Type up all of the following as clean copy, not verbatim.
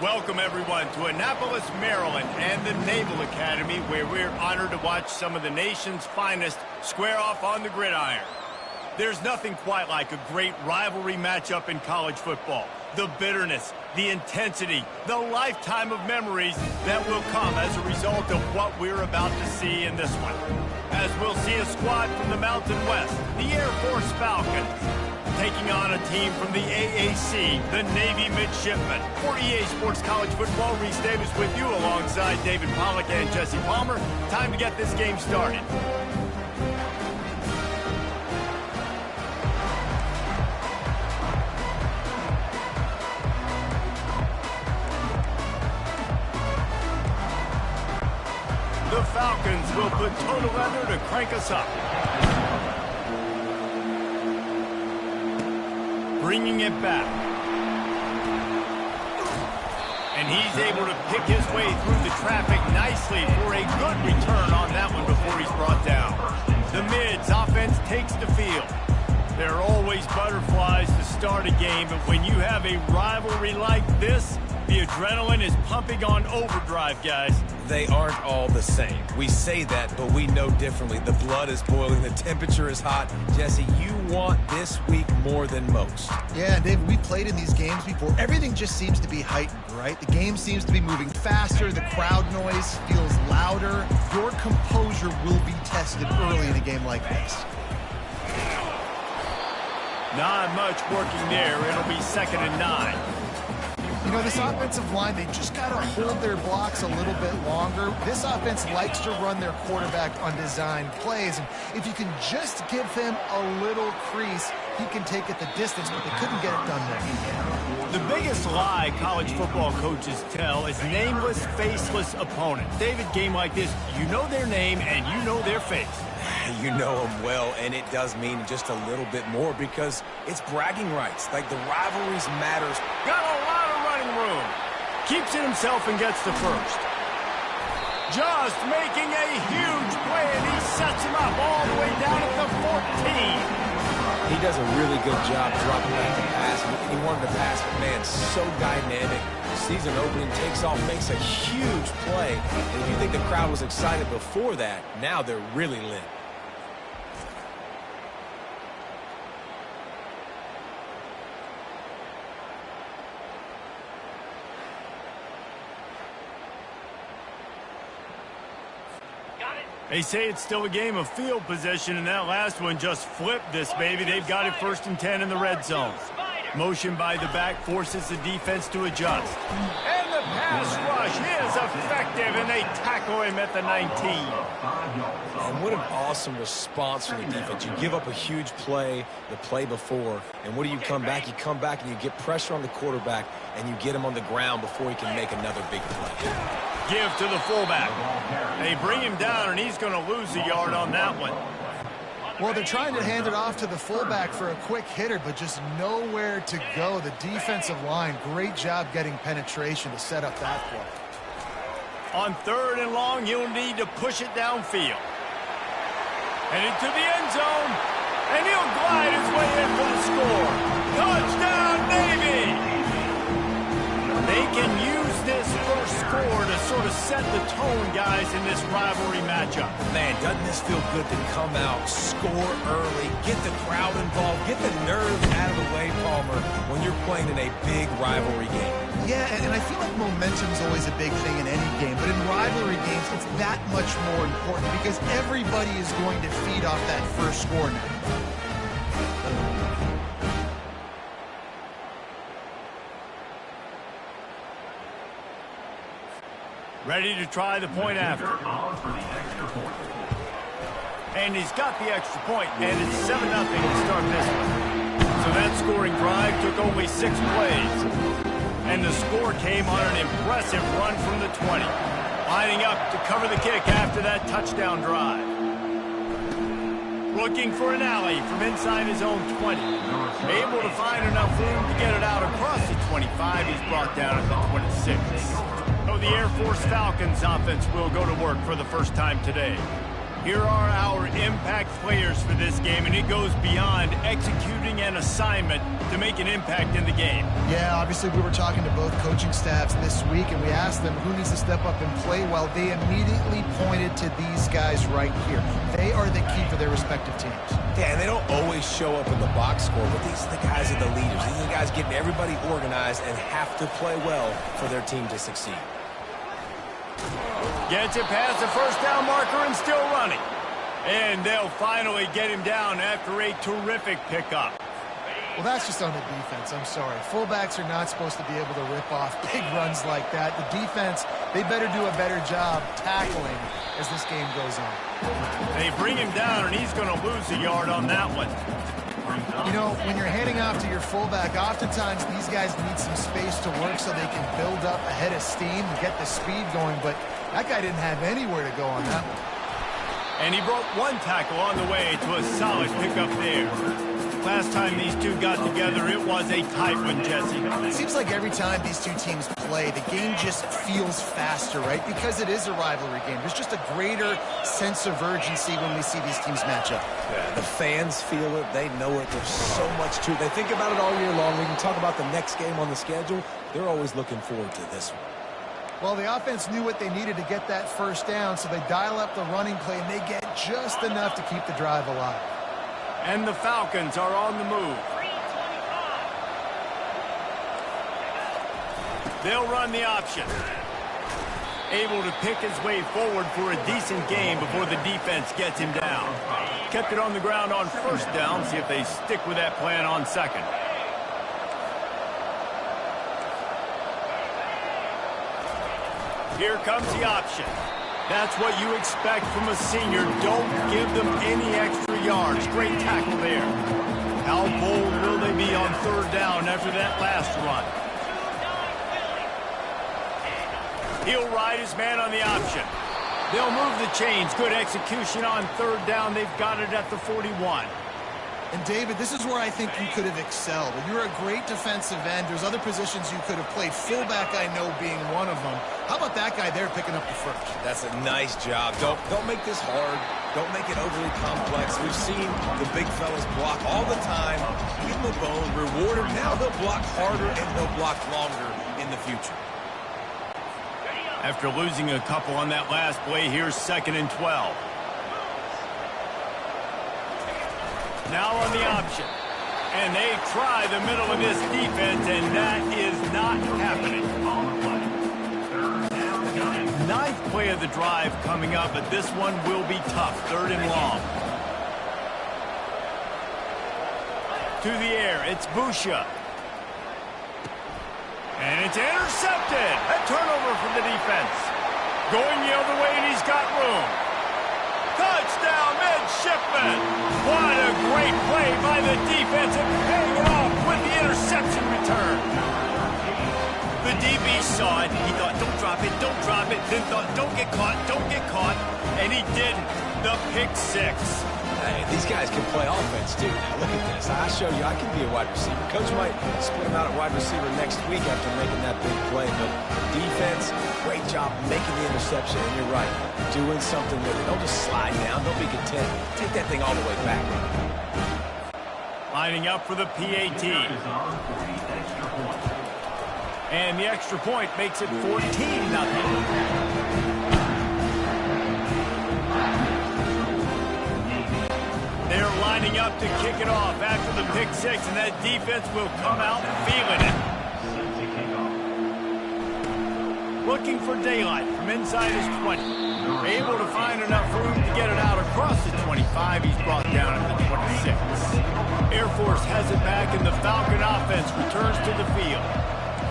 Welcome, everyone, to Annapolis, Maryland, and the Naval Academy, where we're honored to watch some of the nation's finest square off on the gridiron. There's nothing quite like a great rivalry matchup in college football. The bitterness, the intensity, the lifetime of memories that will come as a result of what we're about to see in this one. As we'll see a squad from the Mountain West, the Air Force Falcons, taking on a team from the AAC, the Navy Midshipmen. For EA Sports College Football, Reese Davis with you alongside David Pollack and Jesse Palmer. Time to get this game started. The Falcons will put total leather to crank us up. Bringing it back. And he's able to pick his way through the traffic nicely for a good return on that one before he's brought down. The Mids offense takes the field. There are always butterflies to start a game, but when you have a rivalry like this, the adrenaline is pumping on overdrive, guys. They aren't all the same. We say that, but we know differently. The blood is boiling. The temperature is hot. Jesse, you want this week more than most. Yeah, David, we played in these games before. Everything just seems to be heightened, right? The game seems to be moving faster. The crowd noise feels louder. Your composure will be tested early in a game like this. Not much working there. It'll be 2nd and 9. You know, this offensive line, they just got to hold their blocks a little bit longer. This offense likes to run their quarterback on design plays. And if you can just give him a little crease, he can take it the distance, but they couldn't get it done there. The biggest lie college football coaches tell is nameless, faceless opponents. David, game like this, you know their name and you know their face. You know them well, and it does mean just a little bit more because it's bragging rights. Like, the rivalries matters. Got a lot of running room. Keeps it himself and gets the first. Just making a huge play, and he sets him up all the way down at the 14. He does a really good job dropping back the pass. He wanted to pass, but man, so dynamic. Sees an opening, takes off, makes a huge play. And if you think the crowd was excited before that, now they're really lit. They say it's still a game of field position, and that last one just flipped this baby. They've got it 1st and 10 in the red zone. Motion by the back forces the defense to adjust. And the pass rush is effective, and they tackle him at the 19. And what an awesome response from the defense. You give up a huge play the play before, and what do you come back? You come back and you get pressure on the quarterback, and you get him on the ground before he can make another big play. Give to the fullback. They bring him down, and he's going to lose a yard on that one. Well, they're trying to hand it off to the fullback for a quick hitter, but just nowhere to go. The defensive line, great job getting penetration to set up that play. On 3rd and long, he'll need to push it downfield. And into the end zone, and he'll glide his way in for the score. Touchdown, Navy! They can use this first score to sort of set the tone, guys, in this rivalry matchup. Man, doesn't this feel good to come out, score early, get the crowd involved, get the nerves out of the way, Palmer, when you're playing in a big rivalry game? Yeah, and I feel like momentum's always a big thing in any game, but in rivalry games, it's that much more important because everybody is going to feed off that first score now. Ready to try the point after. And he's got the extra point, and it's 7-0 to start this one. So that scoring drive took only 6 plays. And the score came on an impressive run from the 20. Lining up to cover the kick after that touchdown drive. Looking for an alley from inside his own 20. Able to find enough room to get it out across the 25. He's brought down at the 26. So the Air Force Falcons offense will go to work for the first time today. Here are our impact players for this game, and it goes beyond executing an assignment to make an impact in the game. Yeah, obviously we were talking to both coaching staffs this week, and we asked them who needs to step up and play well. They immediately pointed to these guys right here. They are the key for their respective teams. Yeah, and they don't always show up in the box score, but these are the guys that are the leaders. These are the guys getting everybody organized and have to play well for their team to succeed. Gets it past the first down marker and still running. And they'll finally get him down after a terrific pickup. Well, that's just on the defense. I'm sorry. Fullbacks are not supposed to be able to rip off big runs like that. The defense, they better do a better job tackling as this game goes on. They bring him down, and he's going to lose a yard on that one. You know, when you're handing off to your fullback, oftentimes these guys need some space to work so they can build up a head of steam and get the speed going, but that guy didn't have anywhere to go on that one. And he broke one tackle on the way to a solid pickup there. Last time these two got together, it was a tight one, Jesse. It seems like every time these two teams play, the game just feels faster, right? Because it is a rivalry game. There's just a greater sense of urgency when we see these teams match up. Yeah, the fans feel it. They know it. There's so much to it. They think about it all year long. We can talk about the next game on the schedule. They're always looking forward to this one. Well, the offense knew what they needed to get that first down, so they dial up the running play, and they get just enough to keep the drive alive. And the Falcons are on the move. They'll run the option. Able to pick his way forward for a decent game before the defense gets him down. Kept it on the ground on first down. See if they stick with that plan on second. Here comes the option. That's what you expect from a senior. Don't give them any extra yards. Great tackle there. How bold will they be on third down after that last run? He'll ride his man on the option. They'll move the chains. Good execution on third down. They've got it at the 41. And, David, this is where I think you could have excelled. You're a great defensive end. There's other positions you could have played. Fullback, I know, being one of them. How about that guy there picking up the first? That's a nice job. Don't make this hard. Don't make it overly complex. We've seen the big fellas block all the time. Give them a bone, reward them. Now they'll block harder and they'll block longer in the future. After losing a couple on that last play, here's 2nd and 12. Now on the option. And they try the middle of this defense, and that is not happening. 9th play of the drive coming up, but this one will be tough. 3rd and long. To the air, it's Busha. And it's intercepted. A turnover from the defense. Going the other way, and he's got room. Touchdown, Midshipmen! What a great play by the defense and paying it off with the interception return. The DB saw it. He thought, don't drop it, don't drop it. Then thought, don't get caught, don't get caught. And he didn't. The pick 6. Hey, these guys can play offense, too. Now, look at this. I show you I can be a wide receiver. Coach might split him out at wide receiver next week after making that big play. But defense, great job making the interception. And you're right, doing something with it. Don't just slide down. Don't be content. Take that thing all the way back. Lining up for the PAT. And the extra point makes it 14-0. They're lining up to kick it off after the pick 6, and that defense will come out feeling it. Looking for daylight from inside his 20. Able to find enough room to get it out across the 25. He's brought down at the 26. Air Force has it back, and the Falcon offense returns to the field.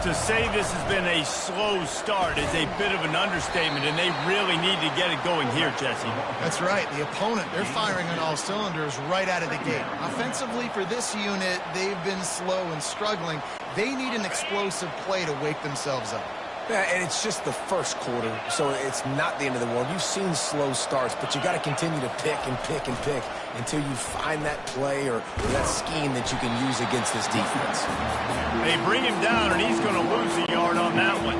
To say this has been a slow start is a bit of an understatement, and they really need to get it going here, Jesse. That's right. The opponent, they're firing on all cylinders right out of the gate. Offensively, for this unit, they've been slow and struggling. They need an explosive play to wake themselves up. Yeah, and it's just the first quarter, so it's not the end of the world. You've seen slow starts, but you got to continue to pick and pick and pick until you find that play or that scheme that you can use against this defense. They bring him down, and he's going to lose a yard on that one.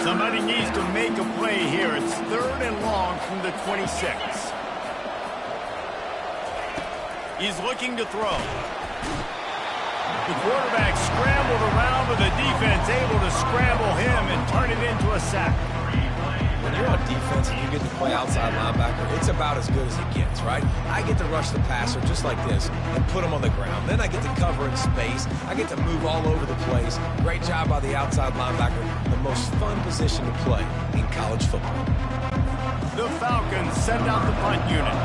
Somebody needs to make a play here. It's 3rd and long from the 26. He's looking to throw. The quarterback scrambled around, but the defense able to scramble him and turn it into a sack. When you're on defense and you get to play outside linebacker, it's about as good as it gets, right? I get to rush the passer just like this and put him on the ground. Then I get to cover in space. I get to move all over the place. Great job by the outside linebacker. The most fun position to play in college football. The Falcons send out the punt unit.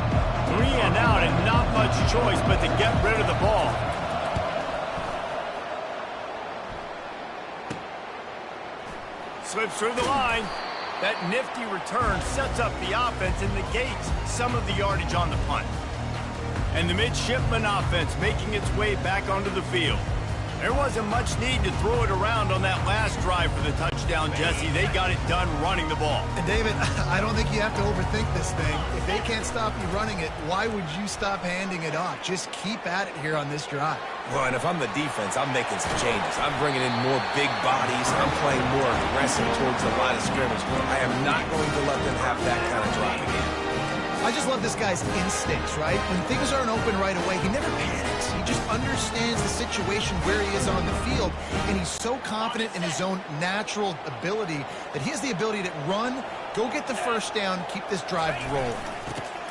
3 and out and not much choice but to get rid of the ball. Slips through the line. That nifty return sets up the offense and negates some of the yardage on the punt. And the Midshipmen offense making its way back onto the field. There wasn't much need to throw it around on that last drive for the touchdown, Jesse. They got it done running the ball. And David, I don't think you have to overthink this thing. If they can't stop you running it, why would you stop handing it off? Just keep at it here on this drive. Well, and if I'm the defense, I'm making some changes. I'm bringing in more big bodies. I'm playing more aggressive towards the line of scrimmage. I am not going to let them have that kind of drive again. I just love this guy's instincts, right? When things aren't open right away, he never panics. He just understands the situation where he is on the field, and he's so confident in his own natural ability that he has the ability to run, go get the first down, keep this drive rolling.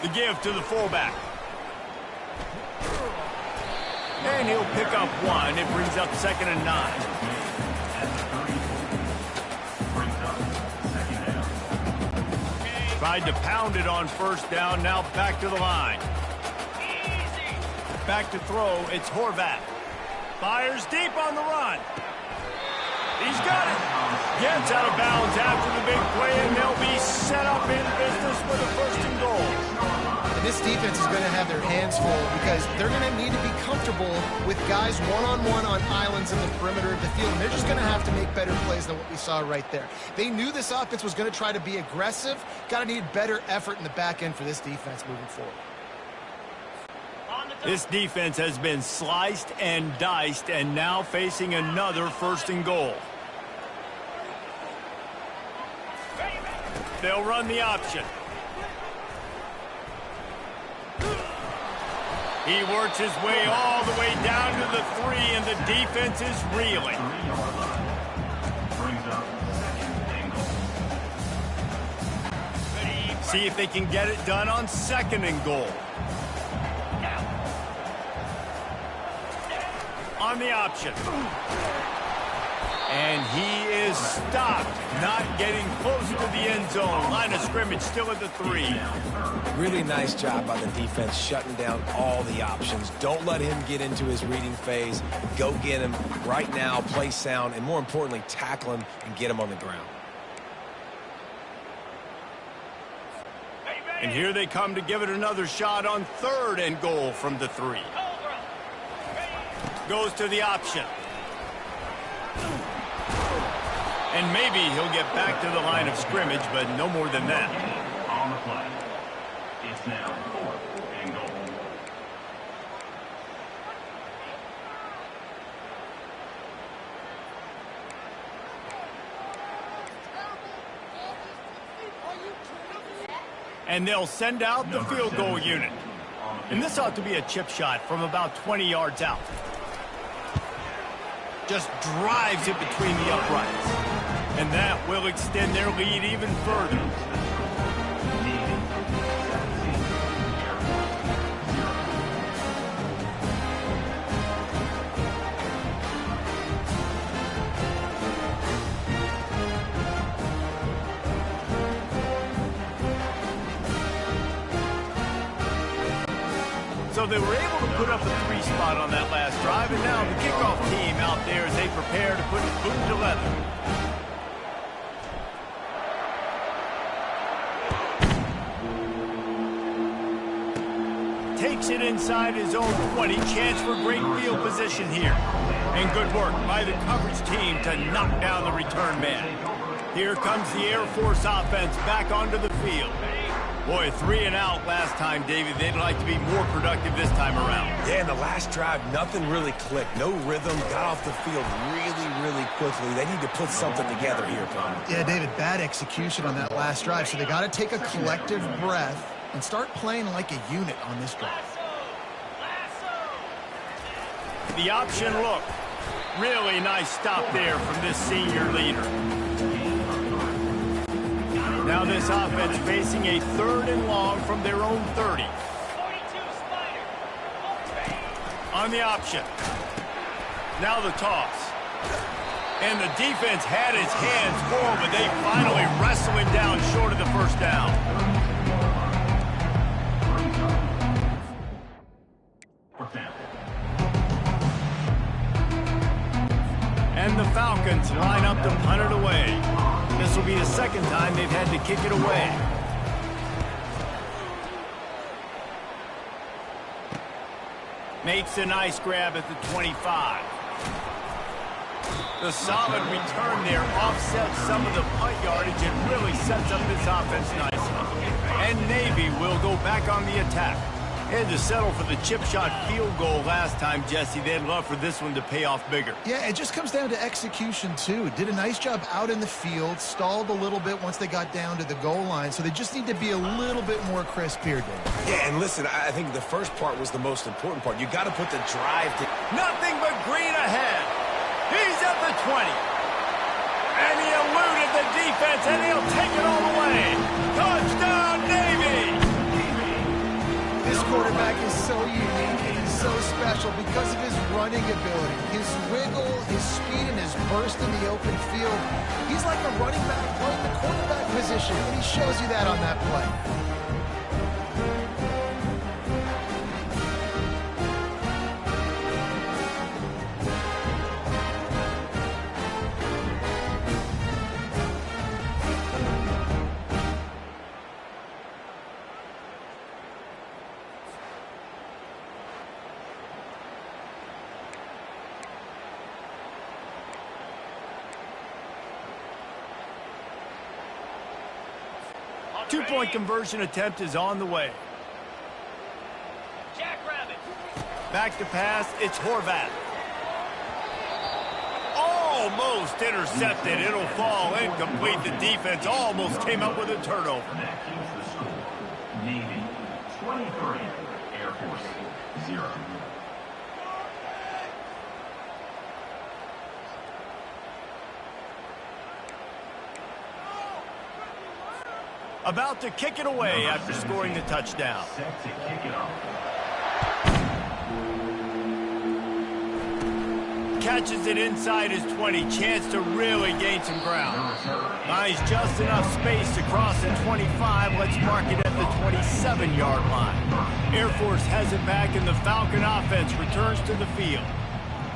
The give to the fullback. And he'll pick up 1. It brings up 2nd and 9. Tried to pound it on first down, now back to the line. Back to throw, it's Horvath. Fires deep on the run. He's got it. Gets out of bounds after the big play, and they'll be set up in business with a 1st and goal. And this defense is going to have their hands full because they're going to need to be comfortable with guys one-on-one on islands in the perimeter of the field. And they're just going to have to make better plays than what we saw right there. They knew this offense was going to try to be aggressive. Got to need better effort in the back end for this defense moving forward. This defense has been sliced and diced and now facing another 1st and goal. They'll run the option. He works his way all the way down to the 3, and the defense is reeling. See if they can get it done on 2nd and goal. On the option. And he is stopped, not getting close to the end zone. Line of scrimmage still at the 3. Really nice job by the defense shutting down all the options. Don't let him get into his reading phase. Go get him right now, play sound, and more importantly, tackle him and get him on the ground. And here they come to give it another shot on 3rd and goal from the 3. Goes to the option. And maybe he'll get back to the line of scrimmage, but no more than that. On the play. It's now 4th and goal. And they'll send out the field goal unit. And this ought to be a chip shot from about 20 yards out. Just drives it between the uprights. And that will extend their lead even further. So they were able to put up a 3 spot on that last drive, and now the kickoff team out there is able they prepare to put boot to leather. Takes it inside his own 20. Chance for great field position here. And good work by the coverage team to knock down the return man. Here comes the Air Force offense back onto the field. Boy, 3 and out last time, David. They'd like to be more productive this time around. Yeah, in the last drive, nothing really clicked. No rhythm, got off the field really quickly. They need to put something together here, Tom. Yeah, David, bad execution on that last drive, so they got to take a collective breath and start playing like a unit on this drive. The option look. Really nice stop there from this senior leader. Now this offense facing a 3rd and long from their own 30. On the option. Now the toss. And the defense had his hands full, but they finally wrestle him down short of the first down. And the Falcons line up to punt it away. This will be the second time they've had to kick it away. Makes a nice grab at the 25. The solid return there offsets some of the punt yardage and really sets up this offense nicely. And Navy will go back on the attack. Had to settle for the chip shot field goal last time, Jesse. They'd love for this one to pay off bigger. Yeah, it just comes down to execution, too. Did a nice job out in the field, stalled a little bit once they got down to the goal line, so they just need to be a little bit more crisp here, Dave. Yeah, and listen, I think the first part was the most important part. You got to put the drive to... Nothing but green ahead. He's at the 20. And he eluded the defense, and he'll take it all the way. Touchdown, Navy! This quarterback is so unique and he's so special because of his running ability, his wiggle, his speed, and his burst in the open field. He's like a running back playing the quarterback position, and he shows you that on that play. Two-point conversion attempt is on the way. Back to pass, it's Horvath. Almost intercepted. It'll fall incomplete. The defense almost came up with a turnover. Navy 23, Air Force 0. About to kick it away after scoring the touchdown. Set to kick it off. Catches it inside his 20. Chance to really gain some ground. Nice, just enough space to cross the 25. Let's mark it at the 27-yard line. Air Force has it back, and the Falcon offense returns to the field.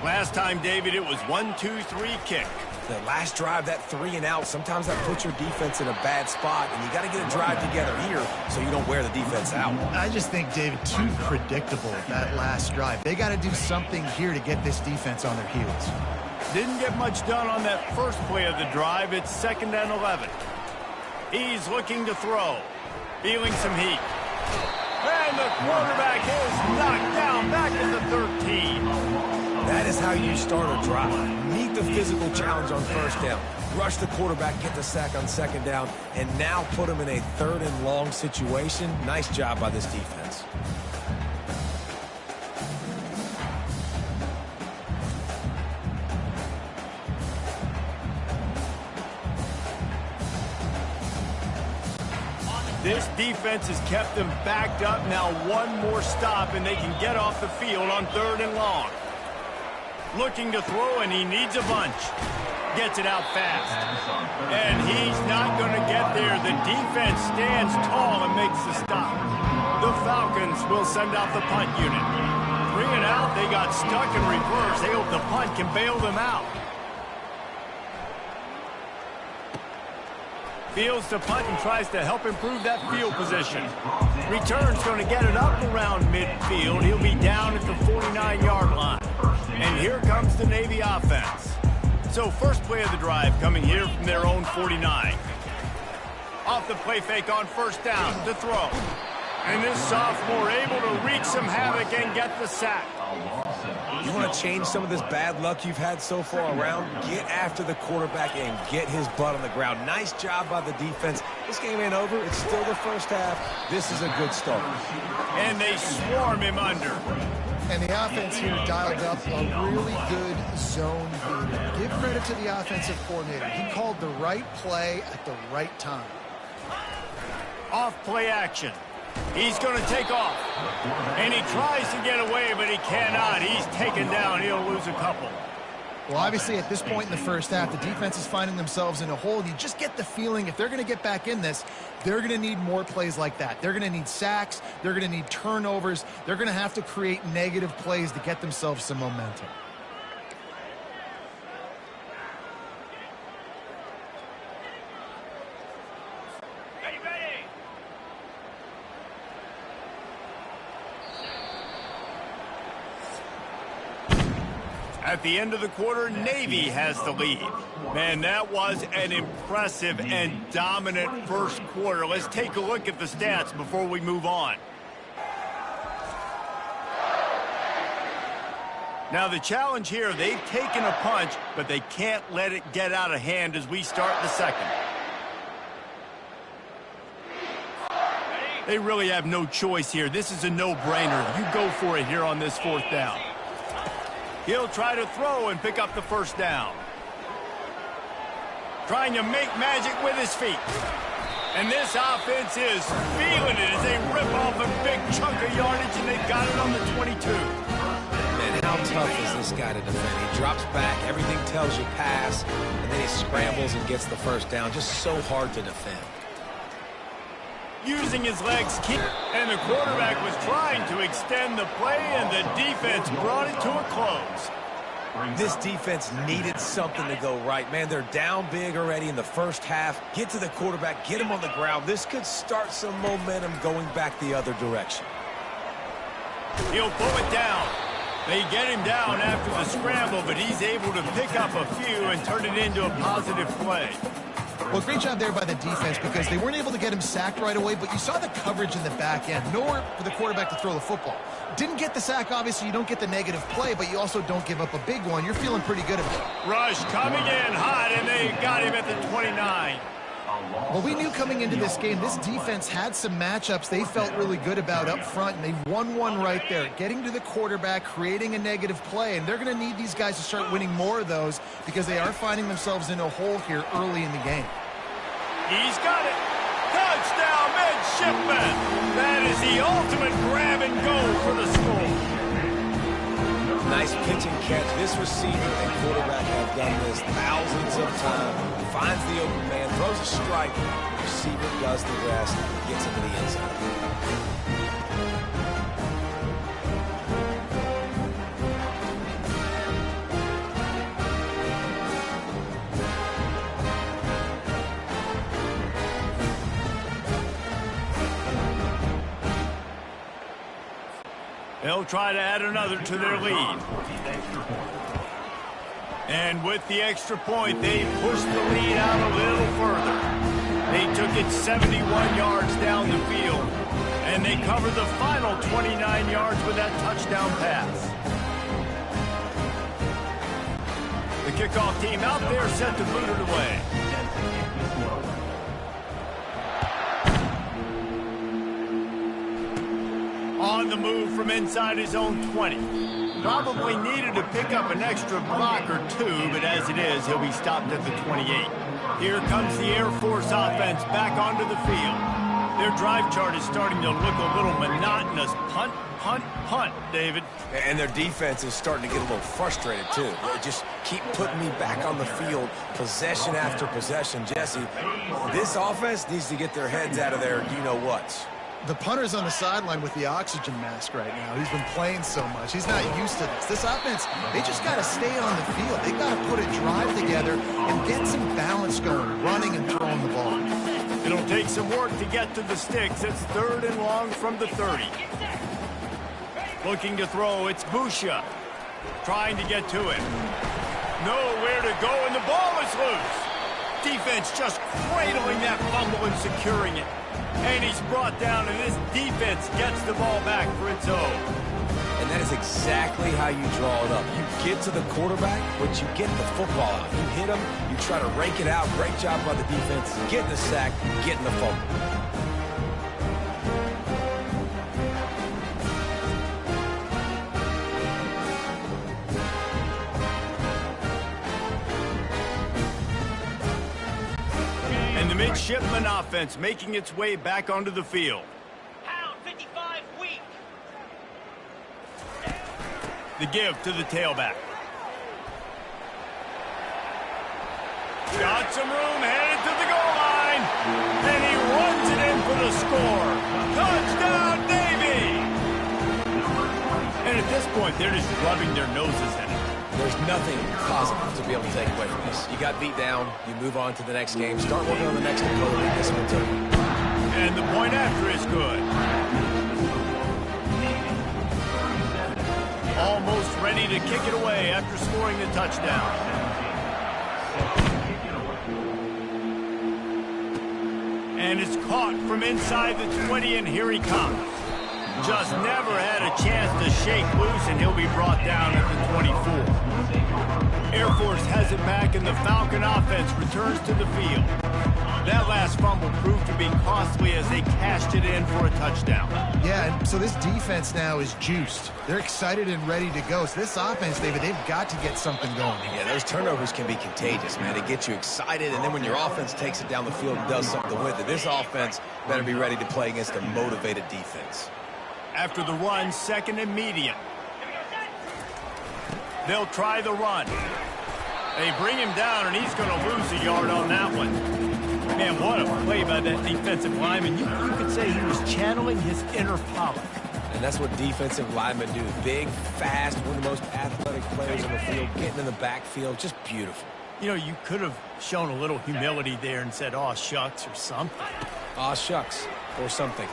Last time, David, it was 1-2-3 kick. The last drive, that 3 and out, sometimes that puts your defense in a bad spot, and you got to get a drive together here so you don't wear the defense out. I just think, David, too predictable that last drive. They got to do something here to get this defense on their heels. Didn't get much done on that first play of the drive. It's 2nd and 11. He's looking to throw. Feeling some heat. And the quarterback is knocked down back at the 13. That is how you start a drive. Meet the physical challenge on first down. Rush the quarterback, get the sack on 2nd down, and now put him in a 3rd and long situation. Nice job by this defense. This defense has kept them backed up. Now one more stop, and they can get off the field on 3rd and long. Looking to throw, and he needs a bunch. Gets it out fast. And he's not going to get there. The defense stands tall and makes the stop. The Falcons will send out the punt unit. Bring it out. They got stuck in reverse. They hope the punt can bail them out. Fields to punt and tries to help improve that field position. Return's going to get it up around midfield. He'll be down at the 49-yard line. And here comes the Navy offense. So first play of the drive coming here from their own 49. Off the play fake on first down to throw. And this sophomore able to wreak some havoc and get the sack. You want to change some of this bad luck you've had so far around? Get after the quarterback and get his butt on the ground. Nice job by the defense. This game ain't over. It's still the first half. This is a good start. And they swarm him under. And the offense here dialed up a really good zone beater. Give credit to the offensive coordinator. He called the right play at the right time. Off play action. He's going to take off. And he tries to get away, but he cannot. He's taken down. He'll lose a couple. Well, obviously, at this point in the first half, the defense is finding themselves in a hole. You just get the feeling if they're going to get back in this, they're going to need more plays like that. They're going to need sacks. They're going to need turnovers. They're going to have to create negative plays to get themselves some momentum. At the end of the quarter, Navy has the lead. Man, that was an impressive and dominant first quarter. Let's take a look at the stats before we move on. Now, the challenge here, they've taken a punch, but they can't let it get out of hand as we start the second. They really have no choice here. This is a no-brainer. You go for it here on this fourth down. He'll try to throw and pick up the first down. Trying to make magic with his feet. And this offense is feeling it as they rip off a big chunk of yardage, and they've got it on the 22. Man, how tough is this guy to defend? He drops back, everything tells you pass, and then he scrambles and gets the first down. Just so hard to defend. Using his legs, and the quarterback was trying to extend the play, and the defense brought it to a close. This defense needed something to go right. Man, they're down big already in the first half. Get to the quarterback, get him on the ground. This could start some momentum going back the other direction. He'll pull it down. They get him down after the scramble, but he's able to pick up a few and turn it into a positive play. Well, great job there by the defense because they weren't able to get him sacked right away, but you saw the coverage in the back end. Nowhere for the quarterback to throw the football. Didn't get the sack, obviously. You don't get the negative play, but you also don't give up a big one. You're feeling pretty good about it. Rush coming in hot, and they got him at the 29. Well, we knew coming into this game, this defense had some matchups they felt really good about up front, and they won one right there. Getting to the quarterback, creating a negative play, and they're going to need these guys to start winning more of those because they are finding themselves in a hole here early in the game. He's got it. Touchdown, Midshipmen. That is the ultimate grab and go for the score. Nice pitch and catch. This receiver and quarterback have done this thousands of times. Finds the open man, throws a strike. The receiver does the rest, gets into the end zone. They'll try to add another to their lead. And with the extra point, they pushed the lead out a little further. They took it 71 yards down the field, and they covered the final 29 yards with that touchdown pass. The kickoff team out there set to boot it away. On the move from inside his own 20. Probably needed to pick up an extra block or two, but as it is, he'll be stopped at the 28. Here comes the Air Force offense back onto the field. Their drive chart is starting to look a little monotonous. Punt, punt, punt, David. And their defense is starting to get a little frustrated, too. They just keep putting me back on the field, possession after possession. Jesse, this offense needs to get their heads out of their you-know-whats. The punter's on the sideline with the oxygen mask right now. He's been playing so much. He's not used to this. This offense, they just got to stay on the field. They got to put a drive together and get some balance going, running and throwing the ball. It'll take some work to get to the sticks. It's 3rd and long from the 30. Looking to throw, it's Busha. Trying to get to it. Nowhere to go, and the ball is loose. Defense just cradling that fumble and securing it. And he's brought down, and this defense gets the ball back for its own. And that is exactly how you draw it up. You get to the quarterback, but you get the football out. You hit him, you try to rake it out. Great job by the defense. Getting the sack, getting the fumble. The Midshipmen offense making its way back onto the field. Pound 55 weak. The give to the tailback. Got some room, headed to the goal line. And he runs it in for the score. Touchdown, Navy! And at this point, they're just rubbing their noses in it. There's nothing positive to be able to take away from this. You got beat down, you move on to the next game, start working on the next opponent. This one's over. And the point after is good. Almost ready to kick it away after scoring the touchdown. And it's caught from inside the 20, and here he comes. Just never had a chance to shake loose, and he'll be brought down at the 24. Air Force has it back, and the Falcon offense returns to the field. That last fumble proved to be costly as they cashed it in for a touchdown. Yeah, and so this defense now is juiced. They're excited and ready to go. So this offense, David, they've got to get something going. Yeah, those turnovers can be contagious, man. They get you excited, and then when your offense takes it down the field and does something with it, this offense better be ready to play against a motivated defense. After the run, 2nd and medium. They'll try the run. They bring him down, and he's going to lose a yard on that one. Man, what a play by that defensive lineman. You could say he was channeling his inner Pollock. And that's what defensive linemen do. Big, fast, one of the most athletic players on the field, getting in the backfield, just beautiful. You know, you could have shown a little humility there and said, "Aw, shucks," or something. Aw, shucks, or something.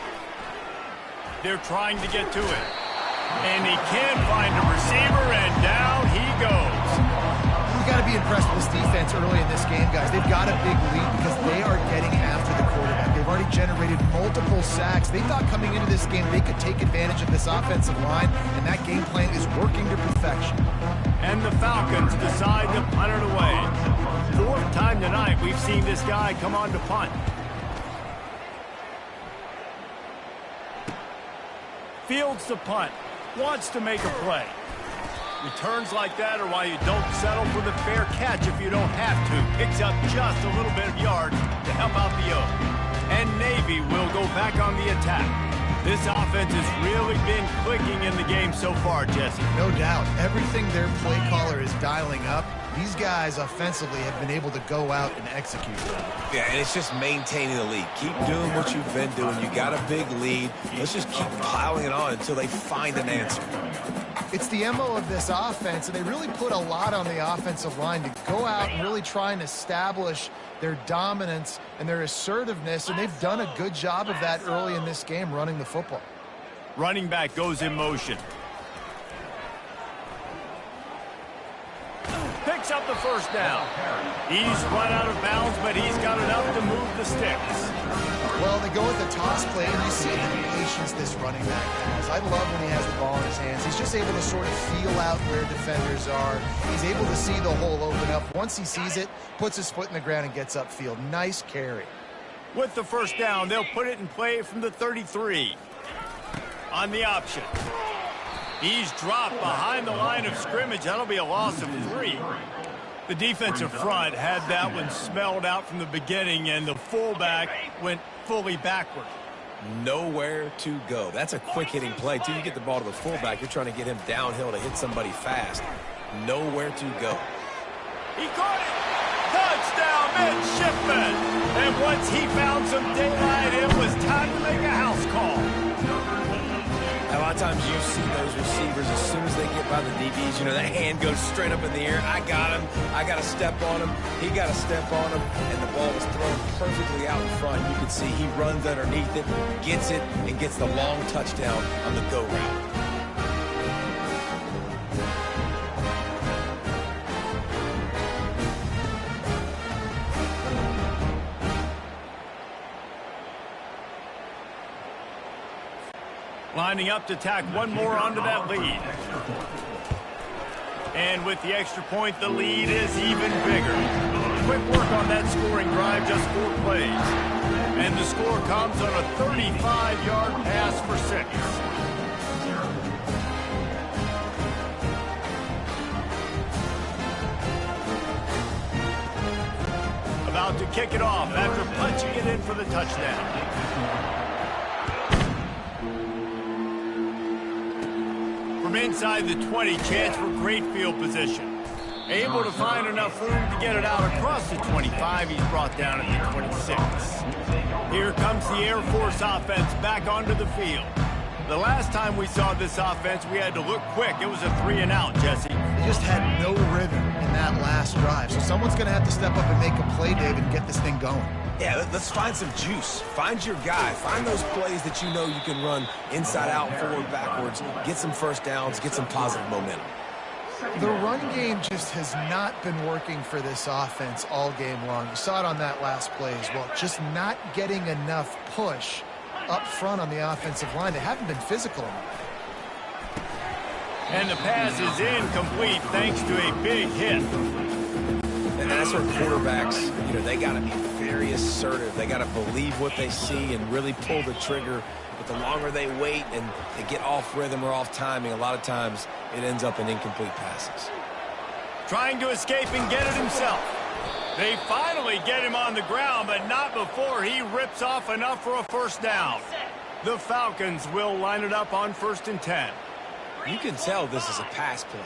They're trying to get to it. And he can't find a receiver, and down he goes. We've got to be impressed with this defense early in this game, guys. They've got a big lead because they are getting after the quarterback. They've already generated multiple sacks. They thought coming into this game they could take advantage of this offensive line, and that game plan is working to perfection. And the Falcons decide to punt it away. 4th time tonight we've seen this guy come on to punt. Fields the punt. Wants to make a play. Returns like that are why you don't settle for the fair catch if you don't have to. Picks up just a little bit of yards to help out the O. And Navy will go back on the attack. This offense has really been clicking in the game so far, Jesse. No doubt. Everything their play caller is dialing up, these guys offensively have been able to go out and execute. Yeah, and it's just maintaining the lead. Keep doing what you've been doing. You got a big lead. Let's just keep piling it on until they find an answer. It's the MO of this offense, and they really put a lot on the offensive line to go out and really try and establish their dominance and their assertiveness, and they've done a good job of that early in this game, running the football. Running back goes in motion. Picks up the first down. He's run out of bounds, but he's got enough to move the sticks. Well, they go with the toss play, and you see the patience this running back has. I love when he has the ball in his hands. He's just able to sort of feel out where defenders are. He's able to see the hole open up. Once he sees it, puts his foot in the ground and gets upfield. Nice carry. With the first down, they'll put it in play from the 33. On the option. He's dropped behind the line of scrimmage. That'll be a loss of 3. The defensive front had that one smelled out from the beginning, and the fullback went fully backward. Nowhere to go. That's a quick-hitting play, too. You get the ball to the fullback. You're trying to get him downhill to hit somebody fast. Nowhere to go. He caught it. Touchdown, Midshipmen! And once he found some daylight, it was time to make a house call. A lot of times you see those receivers, as soon as they get by the DBs, you know, that hand goes straight up in the air. I got him. I got to step on him. He got to step on him. And the ball was thrown perfectly out in front. You can see he runs underneath it, gets it, and gets the long touchdown on the go route. Lining up to tack one more onto that lead. And with the extra point, the lead is even bigger. Quick work on that scoring drive, just 4 plays. And the score comes on a 35-yard pass for 6. About to kick it off after punching it in for the touchdown. From inside the 20, chance for great field position. Able to find enough room to get it out across the 25. He's brought down at the 26. Here comes the Air Force offense back onto the field. The last time we saw this offense, we had to look quick. It was a 3-and-out, Jesse. They just had no rhythm in that last drive. So someone's going to have to step up and make a play, David, and get this thing going. Yeah, let's find some juice. Find your guy. Find those plays that you know you can run inside out, forward, backwards. Get some first downs. Get some positive momentum. The run game just has not been working for this offense all game long. You saw it on that last play as well. Just not getting enough push up front on the offensive line. They haven't been physical enough. And the pass is incomplete thanks to a big hit. And that's where quarterbacks, you know, they got to be very assertive. They got to believe what they see and really pull the trigger. But the longer they wait and they get off rhythm or off timing, a lot of times it ends up in incomplete passes. Trying to escape and get it himself. They finally get him on the ground, but not before he rips off enough for a first down. The Falcons will line it up on 1st and 10. You can tell this is a pass play.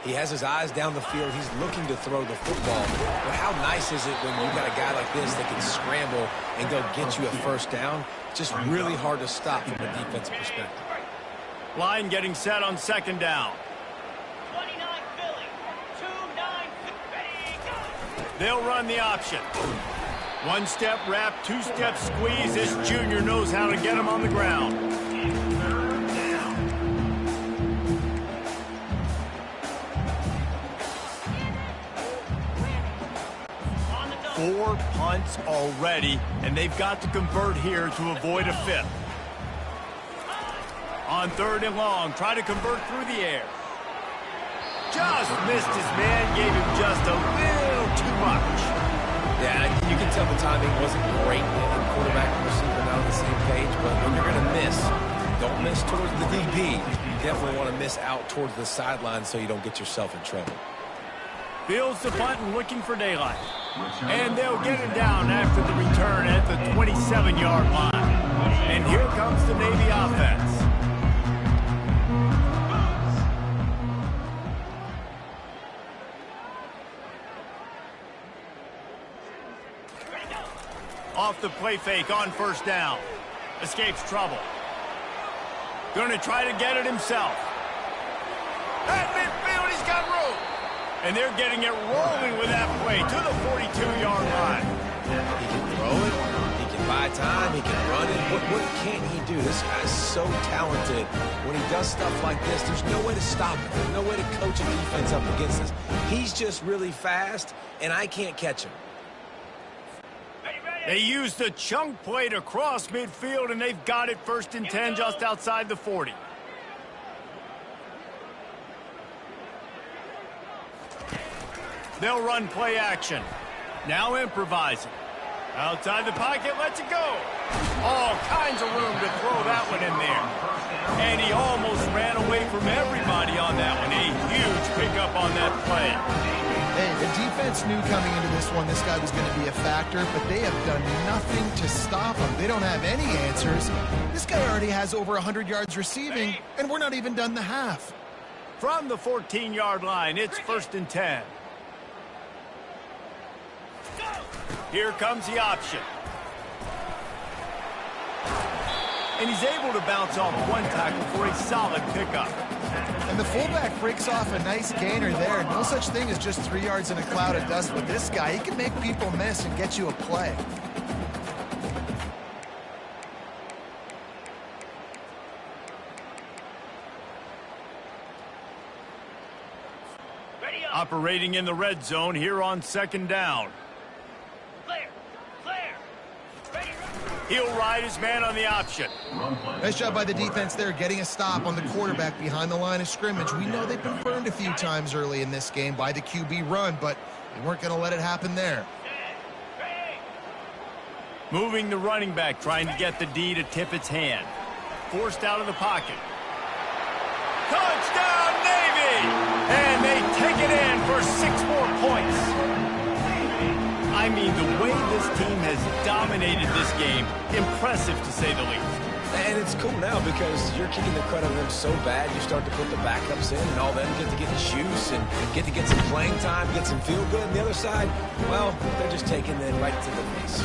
He has his eyes down the field. He's looking to throw the football. But how nice is it when you got a guy like this that can scramble and go get you a first down? Just really hard to stop from a defensive perspective. Line getting set on 2nd down. 29 Philly. 2-9 Philly. They'll run the option. 1-step wrap, 2-step squeeze. This junior knows how to get him on the ground. 4 punts already, and they've got to convert here to avoid a 5th. On 3rd and long, try to convert through the air. Just missed his man, gave him just a little too much. Yeah, you can tell the timing wasn't great. The quarterback and receiver not on the same page, but when you're going to miss, don't miss towards the DB. You definitely want to miss out towards the sideline so you don't get yourself in trouble. Fields the punt and looking for daylight. And they'll get it down after the return at the 27-yard line. And here comes the Navy offense. Off the play fake on 1st down. Escapes trouble. Going to try to get it himself. At midfield, he's got room. And they're getting it rolling with that play to the 42-yard line. He can throw it. He can buy time. He can run it. What can't he do? This guy's so talented. When he does stuff like this, there's no way to stop it. There's no way to coach a defense up against this. He's just really fast, and I can't catch him. They used a chunk play to cross midfield, and they've got it 1st and 10 just outside the 40. They'll run play action. Now improvising. Outside the pocket, lets it go. All kinds of room to throw that one in there. And he almost ran away from everybody on that one. A huge pickup on that play. Hey, the defense knew coming into this one this guy was going to be a factor, but they have done nothing to stop him. They don't have any answers. This guy already has over 100 yards receiving, and we're not even done the half. From the 14-yard line, it's 1st and 10. Here comes the option. And he's able to bounce off one tackle for a solid pickup. And the fullback breaks off a nice gainer there. No such thing as just 3 yards in a cloud of dust with this guy. He can make people miss and get you a play. Operating in the red zone here on 2nd down. He'll ride his man on the option. Nice job by the defense there, getting a stop on the quarterback behind the line of scrimmage. We know they've been burned a few times early in this game by the QB run, but they weren't going to let it happen there. Moving the running back, trying to get the D to tip its hand. Forced out of the pocket. Touchdown, Navy! And they take it in for 6 more points. I mean, the way this team has dominated this game, impressive to say the least. And it's cool now because you're kicking the crud out of them so bad, you start to put the backups in, and all them get to get juice and get some playing time, get some feel good. And the other side, well, they're just taking it right to the face.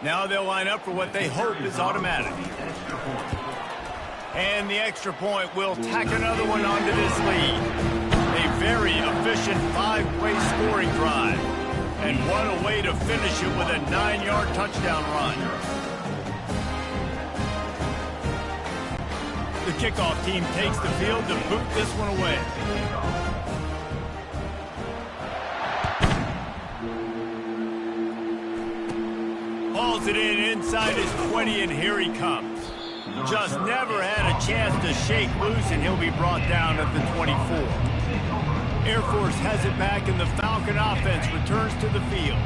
Now they'll line up for what they hope is automatic. And the extra point will tack another one onto this lead. A very efficient 5-way scoring drive. And what a way to finish it with a 9-yard touchdown run. The kickoff team takes the field to boot this one away. Hauls it in inside his 20, and here he comes. Just never had a chance to shake loose, and he'll be brought down at the 24. Air Force has it back, and the Falcon offense returns to the field.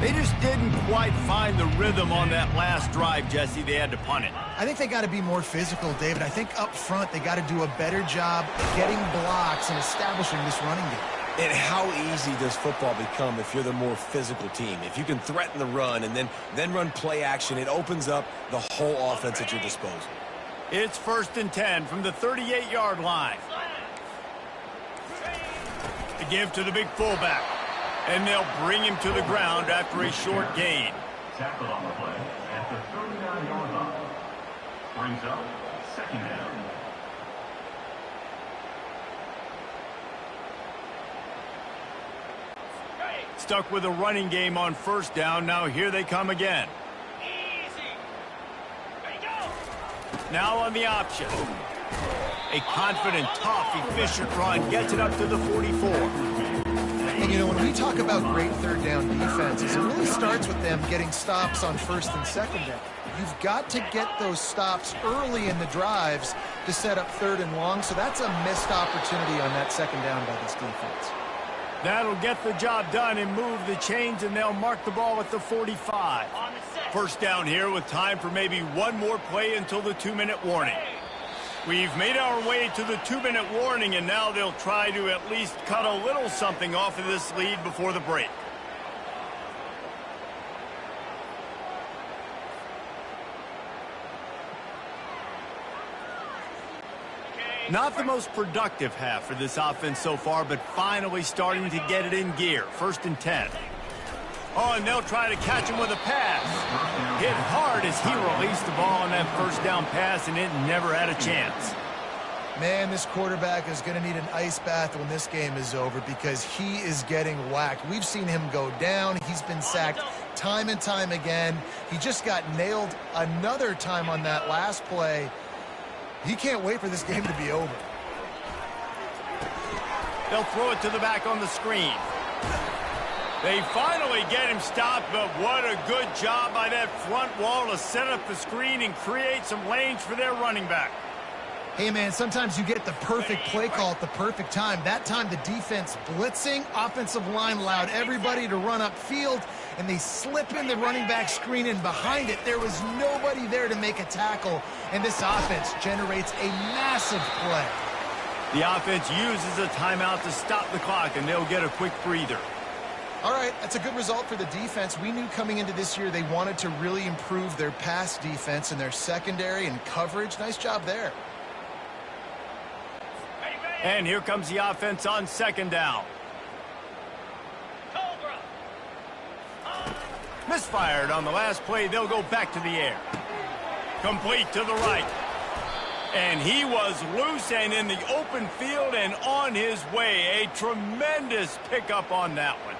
They just didn't quite find the rhythm on that last drive, Jesse. They had to punt it. I think they got to be more physical, David. I think up front they got to do a better job getting blocks and establishing this running game. And how easy does football become if you're the more physical team? If you can threaten the run and then run play action, it opens up the whole offense at your disposal. It's 1st and 10 from the 38-yard line. The give to the big fullback. And they'll bring him to the ground after a short gain. Tackle on the play at the 39-yard line. Brings up 2nd down. Stuck with a running game on 1st down. Now here they come again. Easy. Ready, go. Now on the option. A confident, tough, efficient run gets it up to the 44. And, you know, when we talk about great 3rd down defenses, it really starts with them getting stops on 1st and 2nd down. You've got to get those stops early in the drives to set up 3rd and long, so that's a missed opportunity on that 2nd down by this defense. That'll get the job done and move the chains, and they'll mark the ball at the 45. 1st down here with time for maybe one more play until the 2-minute warning. We've made our way to the 2-minute warning, and now they'll try to at least cut a little something off of this lead before the break. Not the most productive half for this offense so far, but finally starting to get it in gear. 1st and 10. Oh, and they'll try to catch him with a pass. Hit hard as he released the ball on that 1st down pass, and it never had a chance. Man, this quarterback is going to need an ice bath when this game is over because he is getting whacked. We've seen him go down. He's been sacked time and time again. He just got nailed another time on that last play. He can't wait for this game to be over. They'll throw it to the back on the screen. They finally get him stopped, but what a good job by that front wall to set up the screen and create some lanes for their running back. Hey, man, sometimes you get the perfect play call at the perfect time. That time, the defense blitzing, offensive line allowed everybody to run upfield, and they slip in the running back screen, and behind it, there was nobody there to make a tackle, and this offense generates a massive play. The offense uses a timeout to stop the clock, and they'll get a quick breather. All right, that's a good result for the defense. We knew coming into this year they wanted to really improve their pass defense and their secondary and coverage. Nice job there. And here comes the offense on second down. Misfired on the last play. They'll go back to the air. Complete to the right. And he was loose and in the open field and on his way. A tremendous pickup on that one.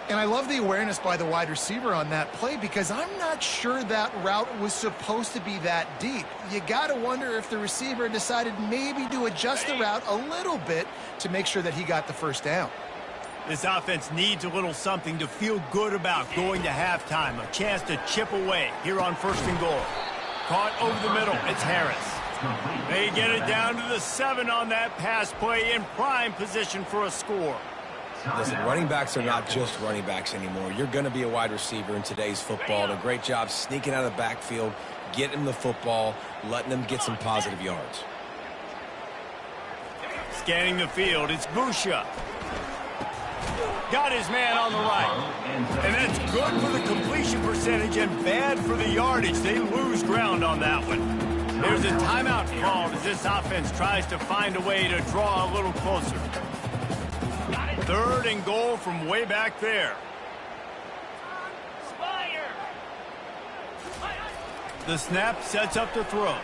And I love the awareness by the wide receiver on that play because I'm not sure that route was supposed to be that deep. You got to wonder if the receiver decided maybe to adjust the route a little bit to make sure that he got the first down. This offense needs a little something to feel good about going to halftime. A chance to chip away here on 1st and goal. Caught over the middle. It's Harris. They get it down to the 7 on that pass play in prime position for a score. Listen, running backs are not just running backs anymore. You're going to be a wide receiver in today's football. And a great job sneaking out of the backfield, getting them the football, letting them get some positive yards. Scanning the field, it's Busha. Got his man on the right. And that's good for the completion percentage and bad for the yardage. They lose ground on that one. There's a timeout called as this offense tries to find a way to draw a little closer. 3rd and goal from way back there. The snap sets up the throw.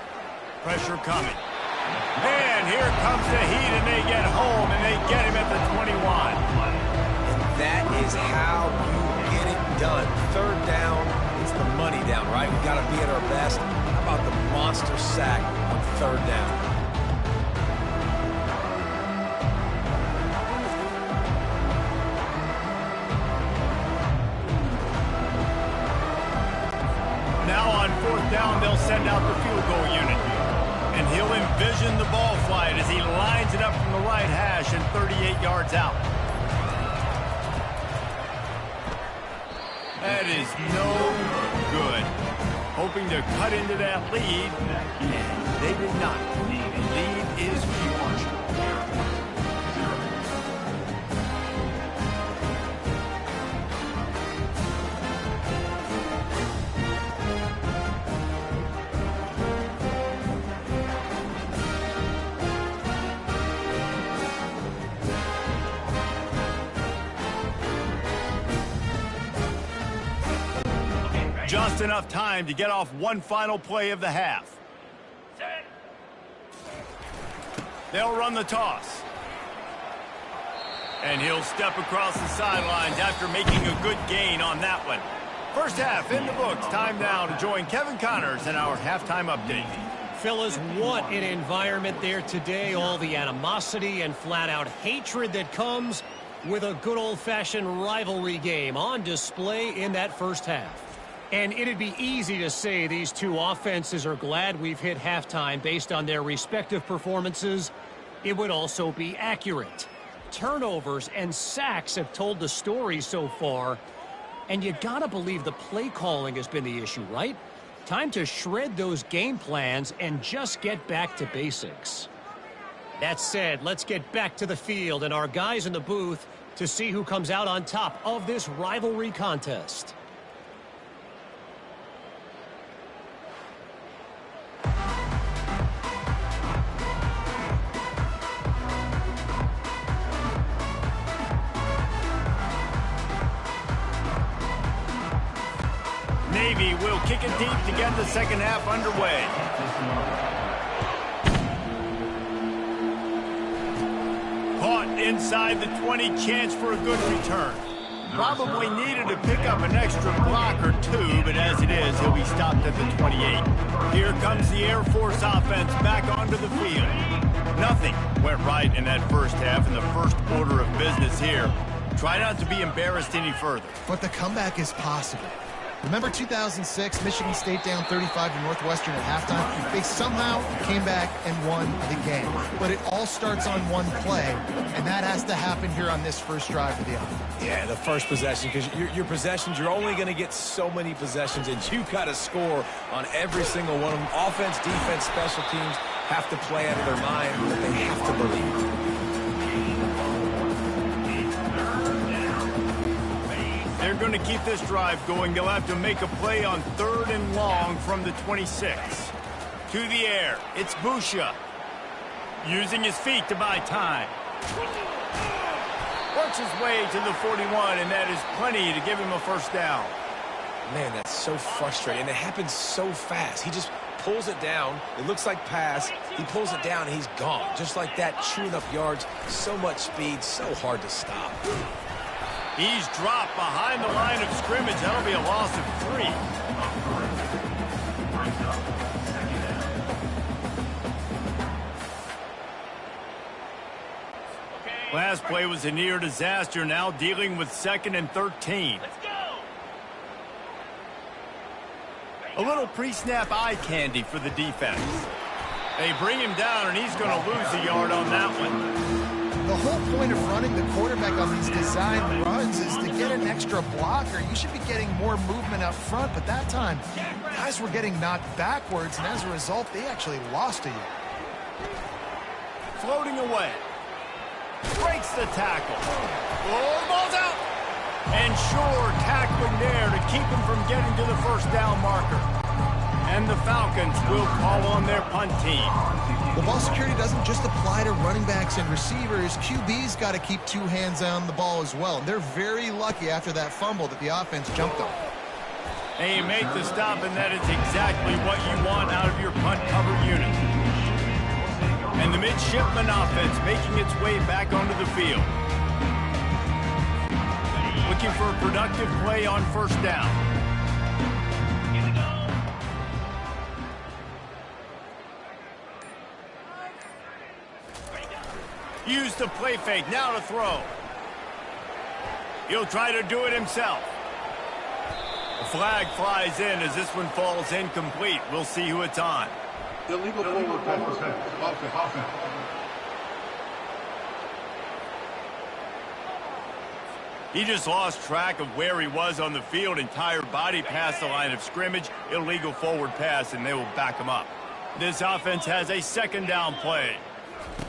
Pressure coming. And here comes the heat, and they get home, and they get him at the 21. And that is how you get it done. 3rd down, it's the money down, right? We've got to be at our best. How about the monster sack on 3rd down? Now on 4th down, they'll send out the field goal unit. And he'll envision the ball flight as he lines it up from the right hash and 38 yards out. That is no good. Hoping to cut into that lead, and they did not. The lead is huge. Just enough time to get off one final play of the half. They'll run the toss. And he'll step across the sidelines after making a good gain on that one. First half in the books. Time now to join Kevin Connors in our halftime update. Fellas, what an environment there today. All the animosity and flat-out hatred that comes with a good old-fashioned rivalry game on display in that first half. And it'd be easy to say these two offenses are glad we've hit halftime based on their respective performances. It would also be accurate. Turnovers and sacks have told the story so far. And you gotta believe the play calling has been the issue, right? Time to shred those game plans and just get back to basics. That said, let's get back to the field and our guys in the booth to see who comes out on top of this rivalry contest. Navy will kick it deep to get the second half underway. Caught inside the 20, chance for a good return. Probably needed to pick up an extra block or two, but as it is, he'll be stopped at the 28. Here comes the Air Force offense back onto the field. Nothing went right in that first half in the first order of business here. Try not to be embarrassed any further. But the comeback is possible. Remember 2006, Michigan State down 35 to Northwestern at halftime? They somehow came back and won the game. But it all starts on one play, and that has to happen here on this first drive of the offense. Yeah, the first possession, because your possessions, you're only going to get so many possessions, and you've got to score on every single one of them. Offense, defense, special teams have to play out of their mind, but they have to believe. going to keep this drive going, they'll have to make a play on 3rd and long from the 26. To the air, it's Busha. Using his feet to buy time. Works his way to the 41, and that is plenty to give him a first down. Man, that's so frustrating, and it happens so fast. He just pulls it down. It looks like pass. He pulls it down, and he's gone. Just like that, chewing up yards. So much speed, so hard to stop. He's dropped behind the line of scrimmage. That'll be a loss of 3. Last play was a near disaster. Now dealing with 2nd and 13. Let's go. A little pre-snap eye candy for the defense. They bring him down, and he's going to lose a yard on that one. The whole point of running the quarterback on these design runs is to get an extra blocker. You should be getting more movement up front, but that time, guys were getting knocked backwards, and as a result, they actually lost a yard. Floating away. Breaks the tackle. Oh, ball's out. And sure, tackling there to keep him from getting to the first down marker. And the Falcons will call on their punt team. The ball security doesn't just apply to running backs and receivers. QB's got to keep 2 hands on the ball as well. And they're very lucky after that fumble that the offense jumped on. They make the stop, and that is exactly what you want out of your punt cover unit. And the Midshipmen offense making its way back onto the field. Looking for a productive play on first down. Here we go. Use the play fake, now to throw. He'll try to do it himself. A flag flies in as this one falls incomplete. We'll see who it's on. Illegal forward pass. He just lost track of where he was on the field. Entire body past the line of scrimmage. Illegal forward pass, and they will back him up. This offense has a 2nd down play.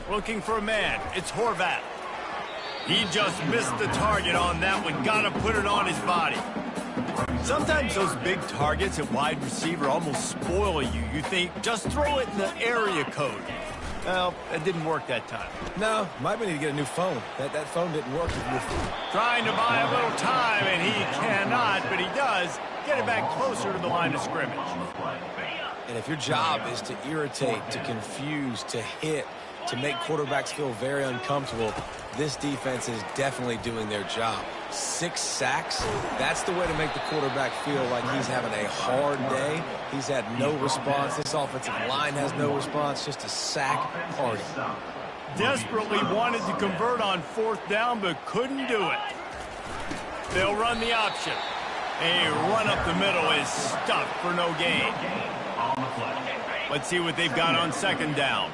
Looking for a man. It's Horvat. He just missed the target on that one. Got to put it on his body. Sometimes those big targets at wide receiver almost spoil you. You think, just throw it in the area code. Well, that didn't work that time. No, might need to get a new phone. That phone didn't work. Trying to buy a little time, and he cannot, but he does get it back closer to the line of scrimmage. And if your job is to irritate, to confuse, to hit, to make quarterbacks feel very uncomfortable, this defense is definitely doing their job. 6 sacks, that's the way to make the quarterback feel like he's having a hard day. He's had no response. This offensive line has no response, just a sack party. Desperately wanted to convert on 4th down, but couldn't do it. They'll run the option. A run up the middle is stuffed for no gain. Let's see what they've got on 2nd down.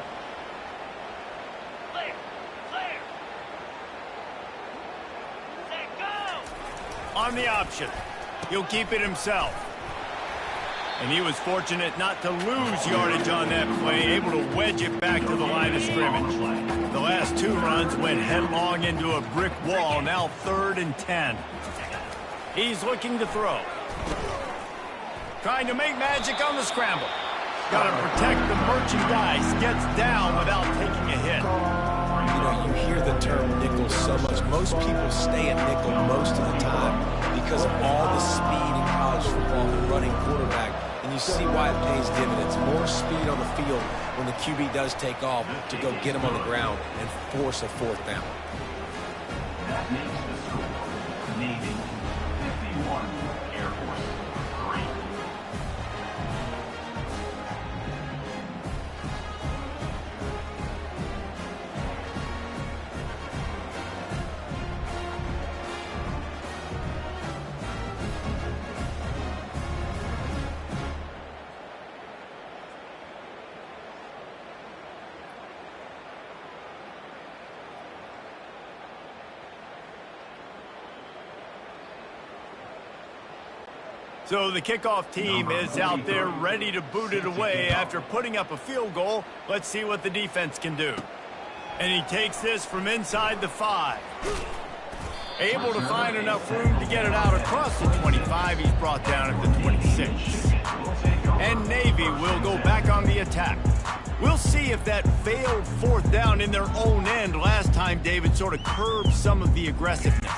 On the option. He'll keep it himself. And he was fortunate not to lose yardage on that play, able to wedge it back to the line of scrimmage. The last 2 runs went headlong into a brick wall, now 3rd and 10. He's looking to throw. Trying to make magic on the scramble. Got to protect the merchandise. Gets down without taking a hit. You know, you hear the term nickel so much. Most people stay at nickel most of the time because of all the speed in college football and running quarterback. And you see why it pays dividends. More speed on the field when the QB does take off to go get him on the ground and force a 4th down. That makes the score Navy 51, Air Force 3. So the kickoff team is out there ready to boot it away after putting up a field goal. Let's see what the defense can do. And he takes this from inside the 5. Able to find enough room to get it out across the 25. He's brought down at the 26. And Navy will go back on the attack. We'll see if that failed fourth down in their own end last time, David, sort of curbed some of the aggressiveness.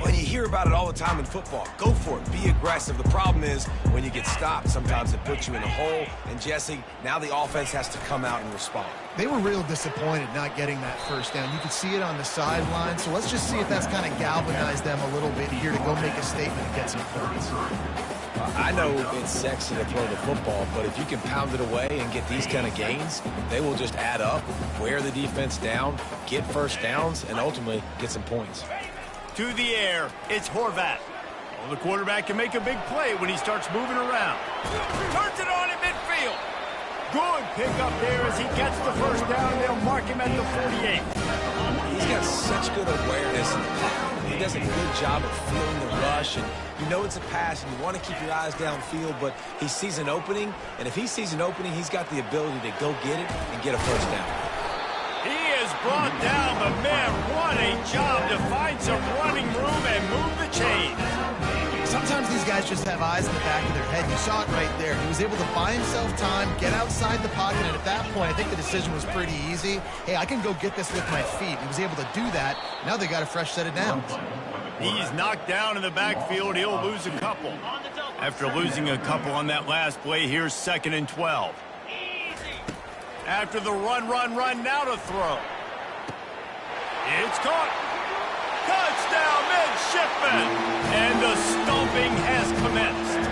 Well, you hear about it all the time in football. Go for it. Be aggressive. The problem is when you get stopped, sometimes it puts you in a hole. And, Jesse, now the offense has to come out and respond. They were real disappointed not getting that first down. You could see it on the sideline. So let's just see if that's kind of galvanized them a little bit here to go make a statement and get some points. I know it's sexy to throw the football, but if you can pound it away and get these kind of gains, they will just add up, wear the defense down, get first downs, and ultimately get some points. To the air, it's Horvat. Well, the quarterback can make a big play when he starts moving around. Turns it on in midfield. Good pickup there as he gets the first down, and they'll mark him at the 48. He's got such good awareness. He does a good job of feeling the rush, and you know it's a pass, and you want to keep your eyes downfield, but he sees an opening, and if he sees an opening, he's got the ability to go get it and get a first down. He has brought down the man. What a job to find some running room and move the chains. Sometimes these guys just have eyes in the back of their head. You saw it right there. He was able to buy himself time, get outside the pocket, and at that point, I think the decision was pretty easy. Hey, I can go get this with my feet. He was able to do that. Now they got a fresh set of downs. He's knocked down in the backfield. He'll lose a couple. After losing a couple on that last play, here's 2nd and 12. After the run, now to throw. It's caught. Touchdown, Midshipmen! And the stomping has commenced.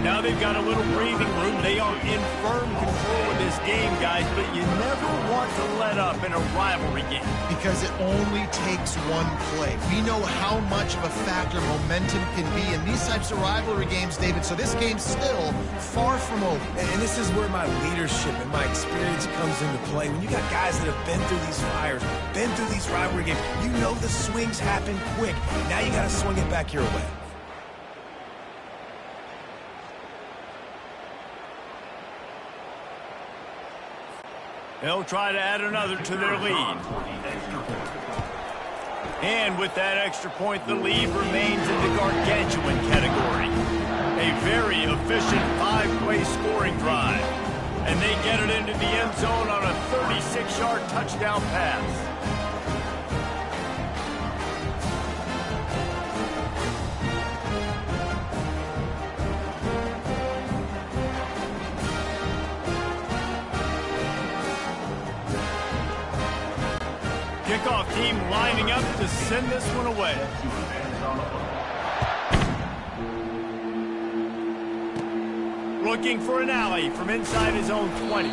Now they've got a little breathing room. They are in firm control of this game, guys, but you never want to let up in a rivalry game. Because it only takes one play. We know how much of a factor momentum can be in these types of rivalry games, David, so this game's still far from over. And this is where my leadership and my experience comes into play. When you got guys that have been through these fires, been through these rivalry games, you know the swings happen quick. Now you got to swing it back your way. They'll try to add another to their lead. And with that extra point, the lead remains in the gargantuan category. A very efficient 5-play scoring drive. And they get it into the end zone on a 36-yard touchdown pass. Kickoff team lining up to send this one away. Looking for an alley from inside his own 20.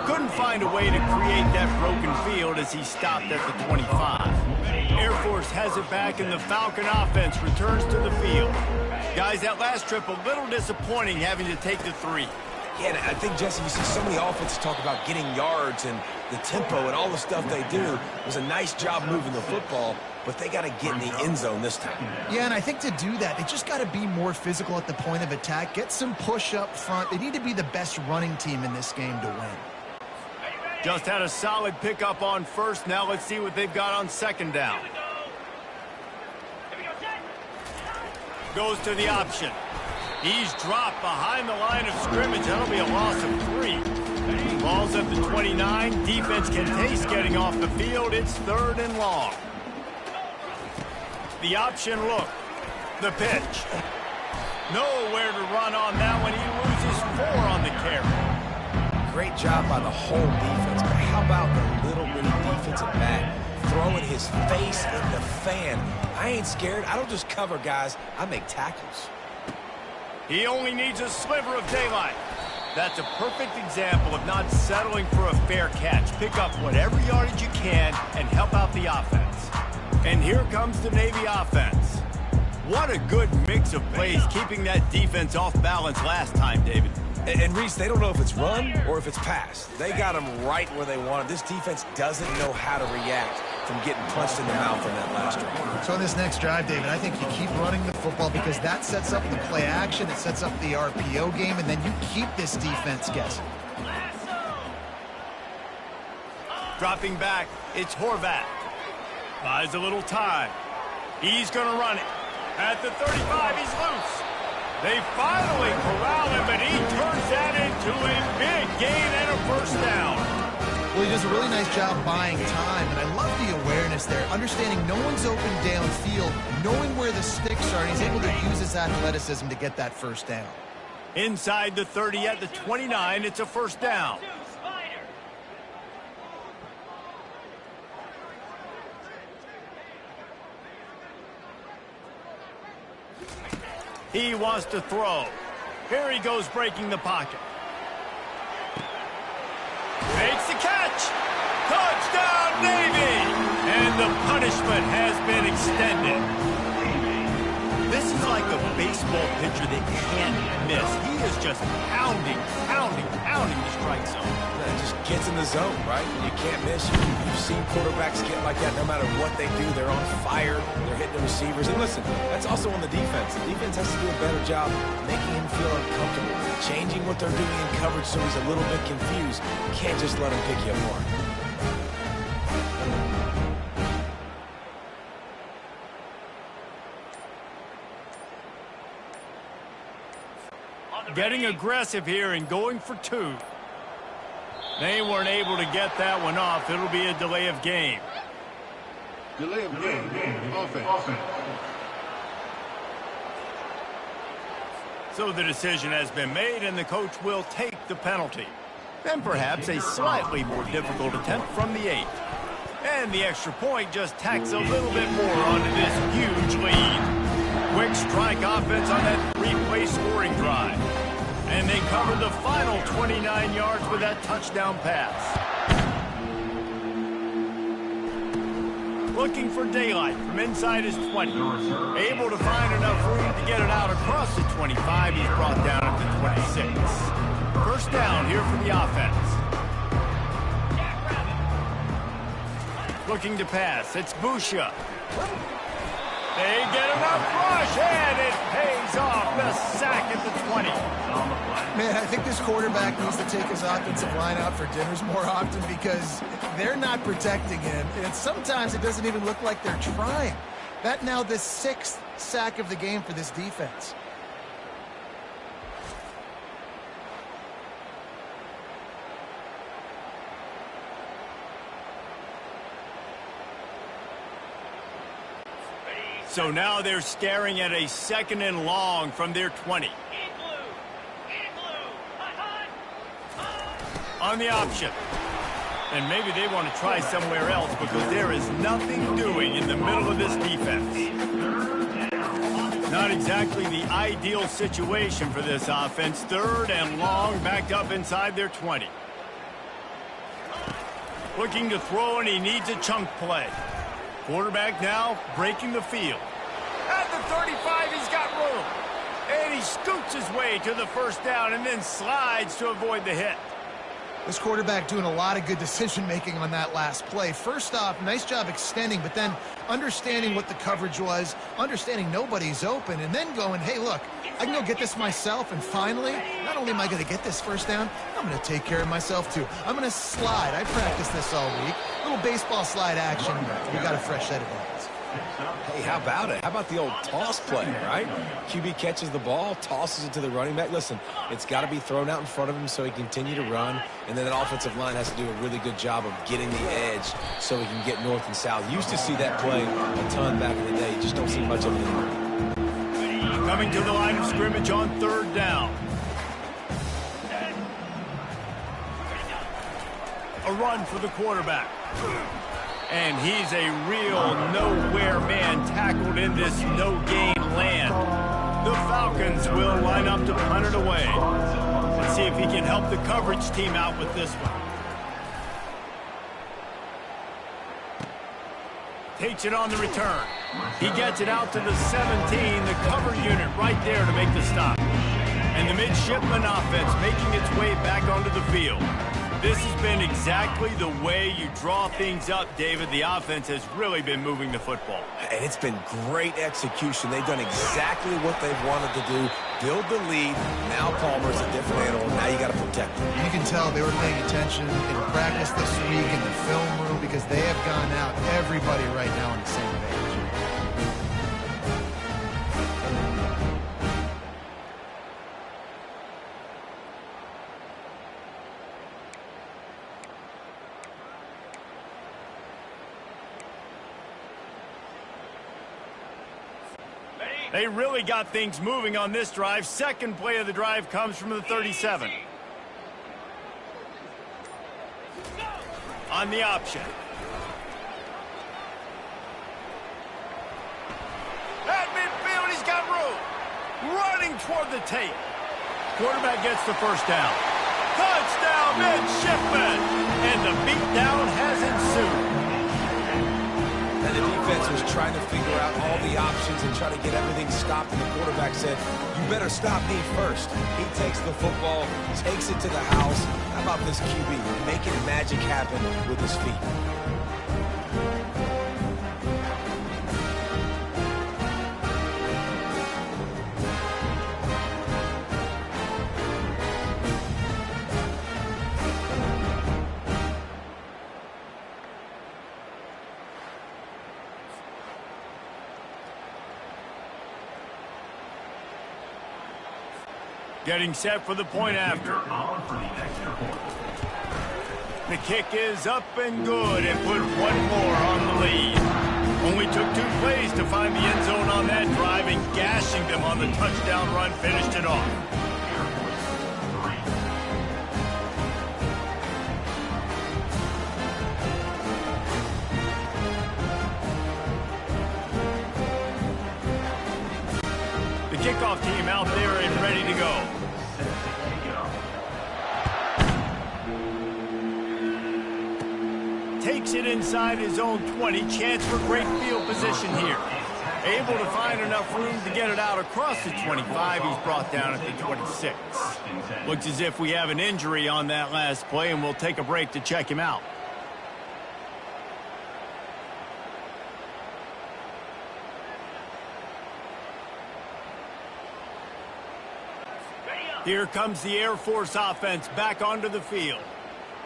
Couldn't find a way to create that broken field as he stopped at the 25. Air Force has it back and the Falcon offense returns to the field. Guys, that last trip a little disappointing having to take the 3. Yeah, and I think, Jesse, you see so many offenses talk about getting yards and the tempo and all the stuff they do. It was a nice job moving the football, but they got to get in the end zone this time. Yeah, and I think to do that, they just got to be more physical at the point of attack, get some push up front. They need to be the best running team in this game to win. Just had a solid pickup on first. Now let's see what they've got on 2nd down. Goes to the option. He's dropped behind the line of scrimmage. That'll be a loss of 3. Ball's at the 29. Defense can taste getting off the field. It's 3rd and long. The option look. The pitch. Nowhere to run on that one. He loses 4 on the carry. Great job by the whole defense, but how about the little bitty defensive back throwing his face in the fan? I ain't scared. I don't just cover guys. I make tackles. He only needs a sliver of daylight. That's a perfect example of not settling for a fair catch. Pick up whatever yardage you can and help out the offense. And here comes the Navy offense. What a good mix of plays, keeping that defense off balance last time, David. And Reese, they don't know if it's run or if it's pass. They got them right where they want them. This defense doesn't know how to react from getting punched in the mouth on that last drive. So in this next drive, David, I think you keep running the football because that sets up the play action, it sets up the RPO game, and then you keep this defense guessing. Dropping back, it's Horvat. Buys a little time. He's going to run it. At the 35, he's loose. They finally corral him, but he turns that into a big gain and a first down. Well, he does a really nice job buying time, and I love the awareness there, understanding no one's open downfield, knowing where the sticks are, and he's able to use his athleticism to get that first down. Inside the 30 at the 29, it's a first down. He wants to throw. Here he goes, breaking the pocket. Makes the catch. Touchdown, Navy! And the punishment has been extended. This is like a baseball pitcher that can't miss. He is just pounding the strike zone. Yeah, it just gets in the zone, right? You can't miss. You've seen quarterbacks get like that no matter what they do. They're on fire. They're hitting the receivers. And listen, that's also on the defense. The defense has to do a better job making him feel uncomfortable, changing what they're doing in coverage so he's a little bit confused. You can't just let him pick you apart. Getting aggressive here and going for two. They weren't able to get that one off. It'll be a delay of game. Delay of game. Offense. So the decision has been made, and the coach will take the penalty. Then perhaps a slightly more difficult attempt from the 8. And the extra point just tacks a little bit more onto this huge lead. Quick strike offense on that 3-play scoring drive. And they cover the final 29 yards with that touchdown pass. Looking for daylight from inside his 20. Able to find enough room to get it out across the 25. He's brought down at the 26. First down here for the offense. Looking to pass. It's Busha. They get enough rush, and it pays off. The sack at the 20. Man, I think this quarterback needs to take his offensive line out for dinners more often because they're not protecting him. And sometimes it doesn't even look like they're trying. That now the 6th sack of the game for this defense. So now they're staring at a 2nd and long from their 20. On the option. And maybe they want to try somewhere else because there is nothing doing in the middle of this defense. Not exactly the ideal situation for this offense. 3rd and long, backed up inside their 20. Looking to throw, and he needs a chunk play. Quarterback now breaking the field. At the 35, he's got room. And he scoots his way to the first down and then slides to avoid the hit. This quarterback doing a lot of good decision-making on that last play. First off, nice job extending, but then understanding what the coverage was, understanding nobody's open, and then going, hey, look, I can go get this myself, and finally, not only am I going to get this first down, I'm going to take care of myself, too. I'm going to slide. I practiced this all week. Little baseball slide action. We got a fresh set of hands. Hey, how about it? How about the old toss play, right? QB catches the ball, tosses it to the running back. Listen, it's got to be thrown out in front of him so he can continue to run, and then that offensive line has to do a really good job of getting the edge so he can get north and south. Used to see that play a ton back in the day. You just don't see much of it anymore. Coming to the line of scrimmage on 3rd down. A run for the quarterback. And he's a real nowhere man tackled in this no-gain land. The Falcons will line up to punt it away. Let's see if he can help the coverage team out with this one. Takes it on the return. He gets it out to the 17, the cover unit right there to make the stop. And the Midshipmen offense making its way back onto the field. This has been exactly the way you draw things up, David. The offense has really been moving the football. And it's been great execution. They've done exactly what they've wanted to do. Build the lead. Now Palmer's a different animal. Now you got to protect him. You can tell they were paying attention in practice this week in the film room because they have gone out, everybody right now on the same page. They really got things moving on this drive. Second play of the drive comes from the 37. On the option. At midfield, he's got room. Running toward the tape. Quarterback gets the first down. Touchdown, Midshipmen! And the beatdown has ensued. And the defense was trying to figure out all the options and try to get everything stopped, and the quarterback said, you better stop me first. He takes the football, takes it to the house. How about this QB making magic happen with his feet? Getting set for the point after. The kick is up and good and put one more on the lead. Only took 2 plays to find the end zone on that drive, and gashing them on the touchdown run finished it off. The kickoff team out there and ready to go. Takes it inside his own 20. Chance for great field position here. Able to find enough room to get it out across the 25. He's brought down at the 26. Looks as if we have an injury on that last play, and we'll take a break to check him out. Here comes the Air Force offense back onto the field.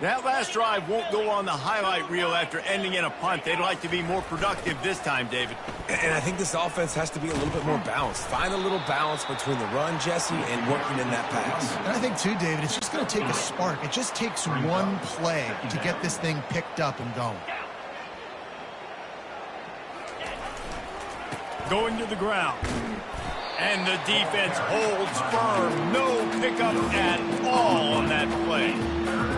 That last drive won't go on the highlight reel after ending in a punt. They'd like to be more productive this time, David. And I think this offense has to be a little bit more balanced. Find a little balance between the run, Jesse, and working in that pass. And I think, too, David, it's just going to take a spark. It just takes one play to get this thing picked up and going. Going to the ground. And the defense holds firm. No pickup at all on that play.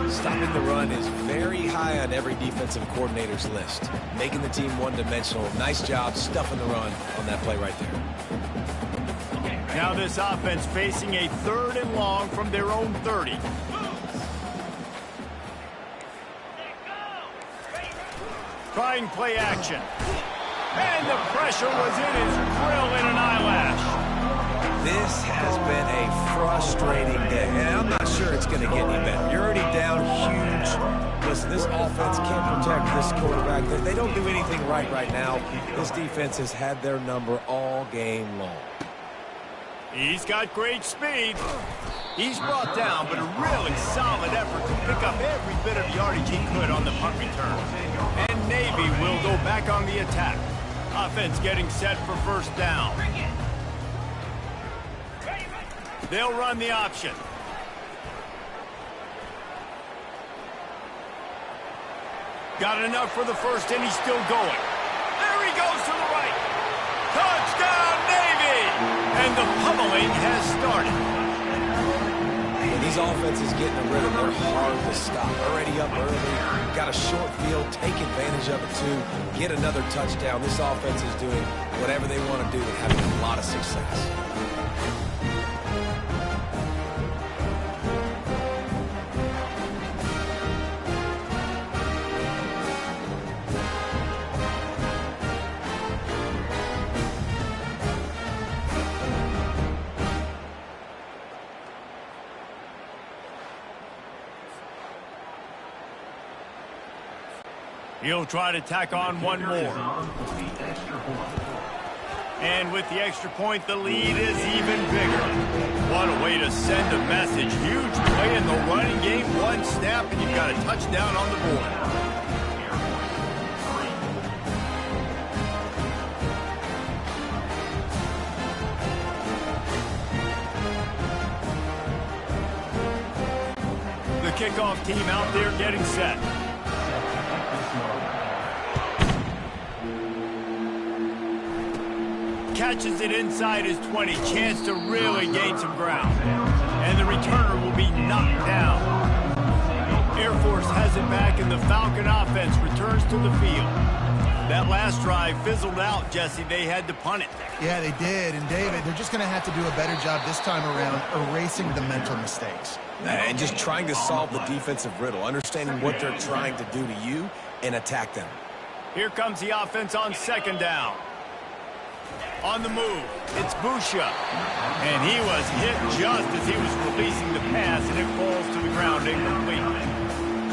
Stopping the run is very high on every defensive coordinator's list. Making the team one-dimensional. Nice job stuffing the run on that play right there. Now this offense facing a 3rd and long from their own 30. Trying play action. And the pressure was in his grill in an eyelash. This has been a frustrating day, and I'm not sure it's going to get any better. You're already down huge. Listen, this offense can't protect this quarterback. They don't do anything right now. This defense has had their number all game long. He's got great speed. He's brought down, but a really solid effort to pick up every bit of yardage he could on the punt return. And Navy will go back on the attack. Offense getting set for first down. They'll run the option. Got enough for the first, and he's still going. There he goes to the right. Touchdown, Navy! And the pummeling has started. When these offenses get in a rhythm, they're hard to stop. Already up early, got a short field, take advantage of it too, get another touchdown. This offense is doing whatever they want to do and having a lot of success. He'll try to tack on one more. And with the extra point, the lead is even bigger. What a way to send a message. Huge play in the running game. One snap, and you've got a touchdown on the board. The kickoff team out there getting set. Catches it inside his 20. Chance to really gain some ground. And the returner will be knocked down. Air Force has it back, and the Falcon offense returns to the field. That last drive fizzled out, Jesse. They had to punt it. Yeah, they did. And, David, they're just going to have to do a better job this time around erasing the mental mistakes. And just trying to solve the defensive riddle, understanding what they're trying to do to you and attack them. Here comes the offense on second down. On the move, it's Busha. And he was hit just as he was releasing the pass, and it falls to the ground incomplete.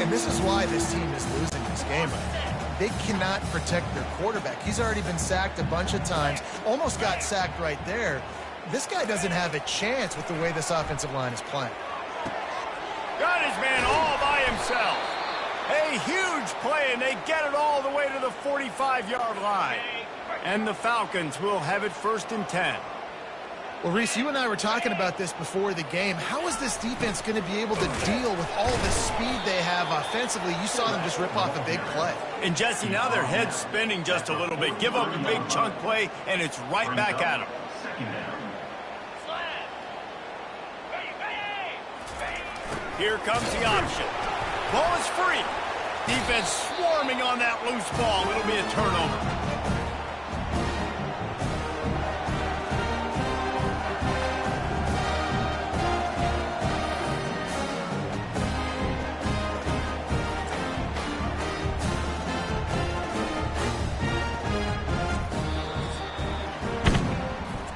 And this is why this team is losing this game right now. They cannot protect their quarterback. He's already been sacked a bunch of times, almost got sacked right there. This guy doesn't have a chance with the way this offensive line is playing. Got his man all by himself. A huge play, and they get it all the way to the 45-yard line. And the Falcons will have it 1st and 10. Well, Reese, you and I were talking about this before the game. How is this defense going to be able to deal with all the speed they have offensively? You saw them just rip off a big play. And, Jesse, now their head's spinning just a little bit. Give up a big chunk play, and it's right back at them. Here comes the option. Ball is free. Defense swarming on that loose ball. It'll be a turnover.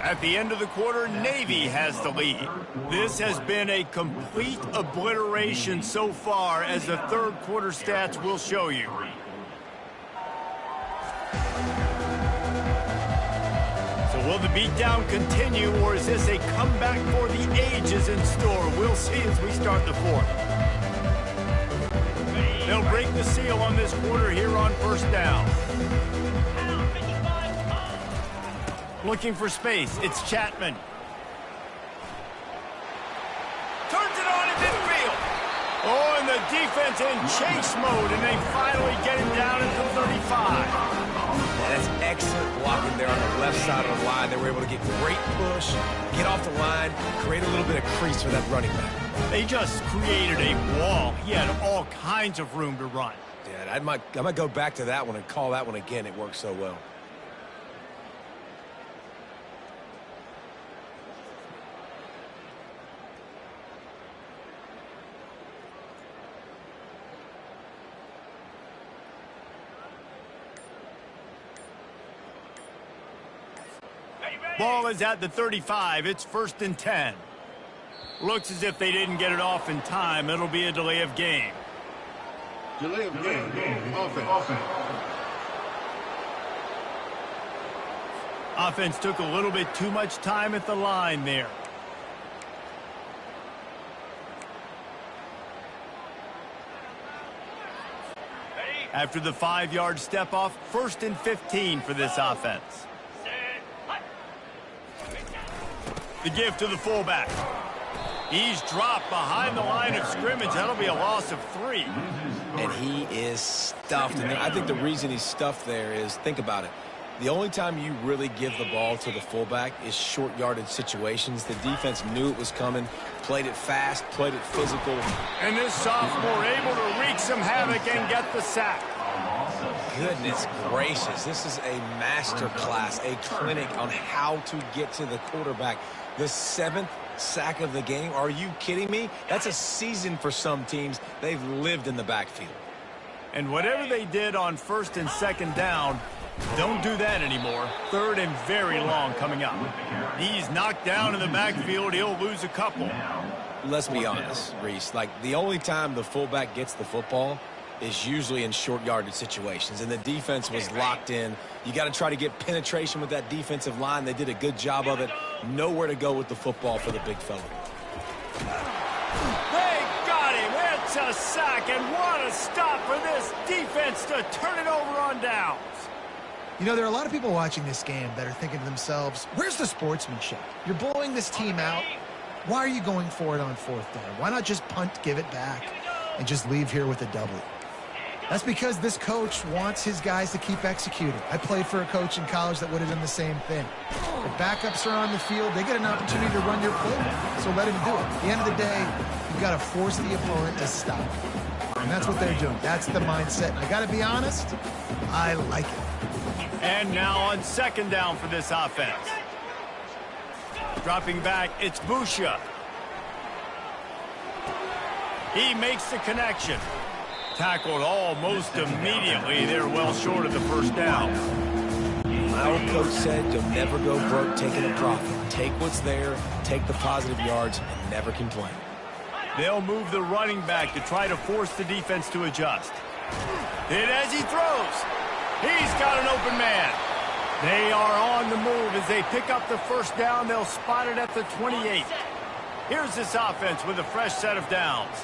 At the end of the quarter, Navy has the lead. This has been a complete obliteration so far, as the third quarter stats will show you. So will the beatdown continue, or is this a comeback for the ages in store? We'll see as we start the fourth. They'll break the seal on this quarter here on 1st down. Looking for space. It's Chapman. Turns it on in midfield. Oh, and the defense in chase mode, and they finally get him down at the 35. That's excellent blocking there on the left side of the line. They were able to get great push, get off the line, create a little bit of crease for that running back. They just created a wall. He had all kinds of room to run. Yeah, I might go back to that one and call that one again. It worked so well. Ball is at the 35. It's 1st and 10. Looks as if they didn't get it off in time. It'll be a delay of game. Delay of game. Offense. Offense took a little bit too much time at the line there. After the 5-yard step off, 1st and 15 for this offense. The give to the fullback. He's dropped behind the line of scrimmage. That'll be a loss of 3. And he is stuffed. And I think the reason he's stuffed there is, think about it. The only time you really give the ball to the fullback is short yardage situations. The defense knew it was coming, played it fast, played it physical. And this sophomore able to wreak some havoc and get the sack. Goodness gracious, this is a master class, a clinic on how to get to the quarterback. The 7th sack of the game. Are you kidding me? That's a season for some teams. They've lived in the backfield. And whatever they did on 1st and 2nd down, don't do that anymore. 3rd and very long coming up. He's knocked down in the backfield. He'll lose a couple. Let's be honest, Reese. Like, the only time the fullback gets the football is usually in short yardage situations, and the defense was locked in. You got to try to get penetration with that defensive line. They did a good job of it. Nowhere to go with the football for the big fella. They got him. It's a sack, and what a stop for this defense to turn it over on downs. You know, there are a lot of people watching this game that are thinking to themselves, where's the sportsmanship? You're blowing this team out. Why are you going for it on 4th down? Why not just punt, give it back, and just leave here with a W? That's because this coach wants his guys to keep executing. I played for a coach in college that would have done the same thing. The backups are on the field. They get an opportunity to run your playbook, so let him do it. At the end of the day, you've got to force the opponent to stop. And that's what they're doing. That's the mindset. And I got to be honest, I like it. And now on second down for this offense. Dropping back, it's Busha. He makes the connection. Tackled almost immediately. They're well short of the first down. My old coach said you'll never go broke taking a profit. Take what's there, take the positive yards, and never complain. They'll move the running back to try to force the defense to adjust. And as he throws, he's got an open man. They are on the move as they pick up the first down. They'll spot it at the 28. Here's this offense with a fresh set of downs.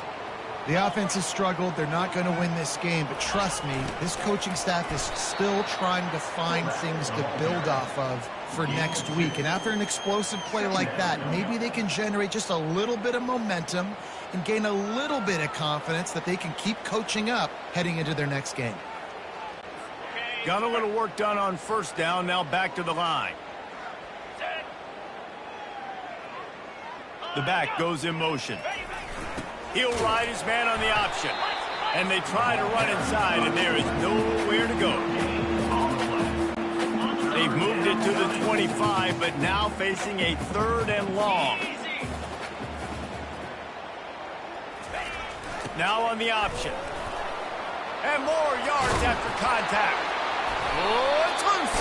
The offense has struggled. They're not going to win this game, but trust me, this coaching staff is still trying to find things to build off of for next week. And after an explosive play like that, maybe they can generate just a little bit of momentum and gain a little bit of confidence that they can keep coaching up heading into their next game. Got a little work done on first down. Now back to the line. The back goes in motion. He'll ride his man on the option. And they try to run inside, and there is nowhere to go. They've moved it to the 25, but now facing a 3rd and long. Now on the option. And more yards after contact. Oh, it's loose.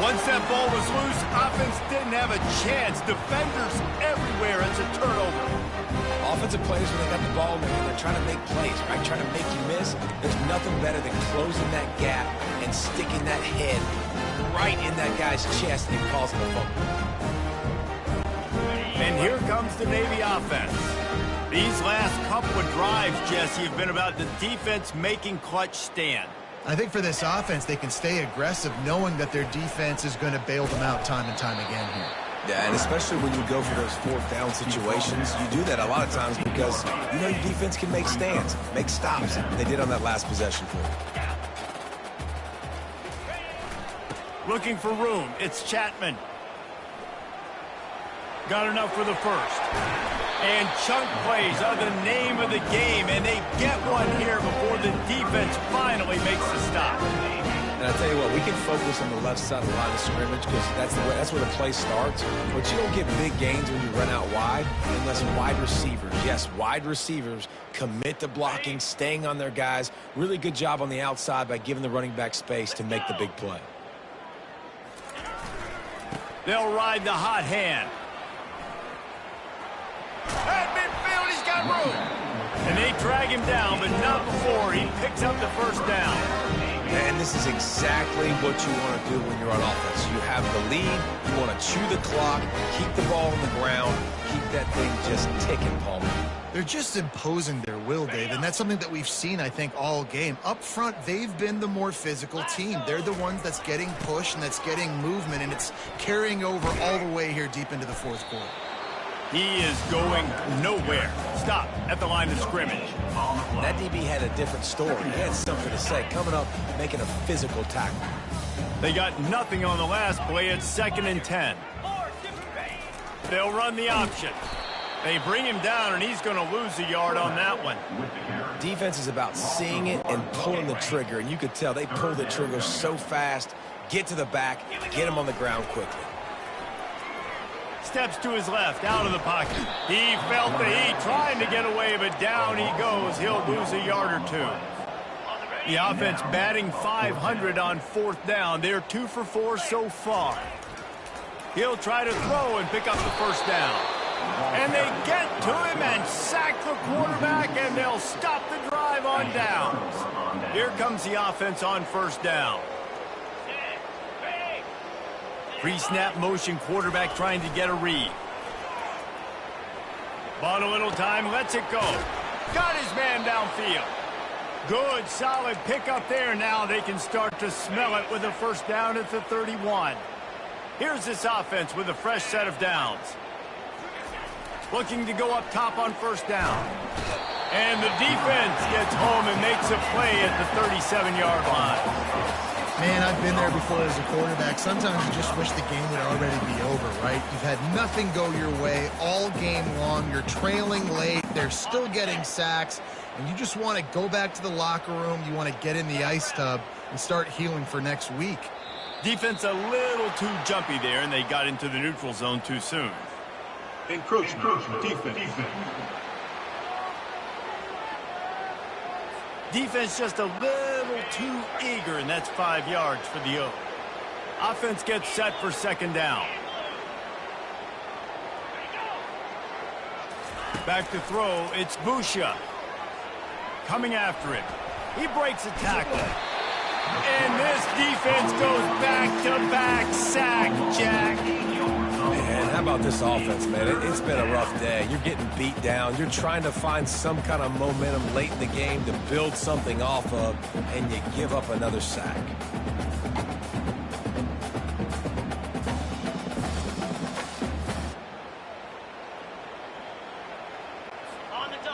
Once that ball was loose, offense didn't have a chance. Defenders everywhere. It's a turnover. Offensive players, when they got the ball, they're trying to make plays, right? Trying to make you miss. There's nothing better than closing that gap and sticking that head right in that guy's chest and causing a fumble. And here comes the Navy offense. These last couple of drives, Jesse, have been about the defense making clutch stand. I think for this offense, they can stay aggressive knowing that their defense is going to bail them out time and time again here. Yeah, and especially when you go for those 4th down situations, you do that a lot of times because you know your defense can make stands, make stops. They did on that last possession for you. Looking for room. It's Chapman. Got enough for the first. And chunk plays are the name of the game, and they get one here before the defense finally makes the stop. And I tell you what, we can focus on the left side of the line of scrimmage because that's where the play starts. But you don't get big gains when you run out wide unless wide receivers, yes, wide receivers, commit to blocking, staying on their guys. Really good job on the outside by giving the running back space to make the big play. They'll ride the hot hand. At midfield, he's got room. And they drag him down, but not before he picks up the first down. And this is exactly what you want to do when you're on offense. You have the lead, you want to chew the clock, keep the ball on the ground, keep that thing just ticking, Palmer. They're just imposing their will, Dave, and that's something that we've seen, I think, all game. Up front, they've been the more physical team. They're the ones that's getting pushed and that's getting movement, and it's carrying over all the way here deep into the 4th quarter. He is going nowhere. Stop at the line of scrimmage. That DB had a different story. He had something to say. Coming up, making a physical tackle. They got nothing on the last play. It's 2nd and 10. They'll run the option. They bring him down, and he's going to lose a yard on that one. Defense is about seeing it and pulling the trigger, and you could tell they pull the trigger so fast, get to the back, get him on the ground quickly. Steps to his left, out of the pocket. He felt the heat, trying to get away, but down he goes. He'll lose a yard or two. The offense batting .500 on 4th down. They're 2 for 4 so far. He'll try to throw and pick up the first down. And they get to him and sack the quarterback, and they'll stop the drive on downs. Here comes the offense on first down. Pre-snap motion, quarterback trying to get a read. Bought a little time, lets it go. Got his man downfield. Good, solid pickup there. Now they can start to smell it with a first down at the 31. Here's this offense with a fresh set of downs. Looking to go up top on first down. And the defense gets home and makes a play at the 37-yard line. Man, I've been there before as a quarterback. Sometimes you just wish the game would already be over, right? You've had nothing go your way all game long. You're trailing late. They're still getting sacks. And you just want to go back to the locker room. You want to get in the ice tub and start healing for next week. Defense a little too jumpy there, and they got into the neutral zone too soon. Encroachment. Defense. Defense just a little too eager, and that's 5 yards for the O. Offense gets set for second down. Back to throw, it's Busha. Coming after him. He breaks a tackle. And this defense goes back-to-back sack, Jack. Man, how about this offense, man? It's been a rough day. You're getting beat down. You're trying to find some kind of momentum late in the game to build something off of, and you give up another sack.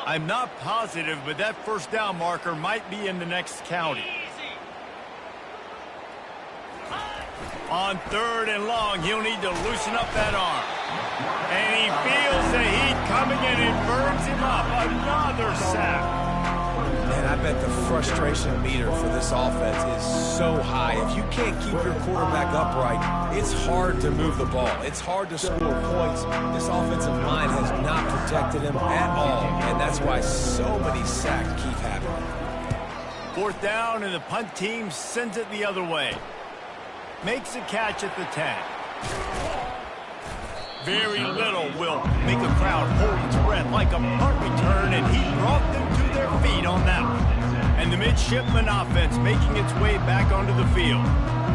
I'm not positive, but that first down marker might be in the next county. On 3rd and long, he'll need to loosen up that arm. And he feels the heat coming and it burns him up. Another sack. Man, I bet the frustration meter for this offense is so high. If you can't keep your quarterback upright, it's hard to move the ball. It's hard to score points. This offensive line has not protected him at all, and that's why so many sacks keep happening. 4th down, and the punt team sends it the other way. Makes a catch at the 10. Very little will make a crowd hold its breath like a punt return, and he brought them to their feet on that one. And the Midshipmen offense making its way back onto the field.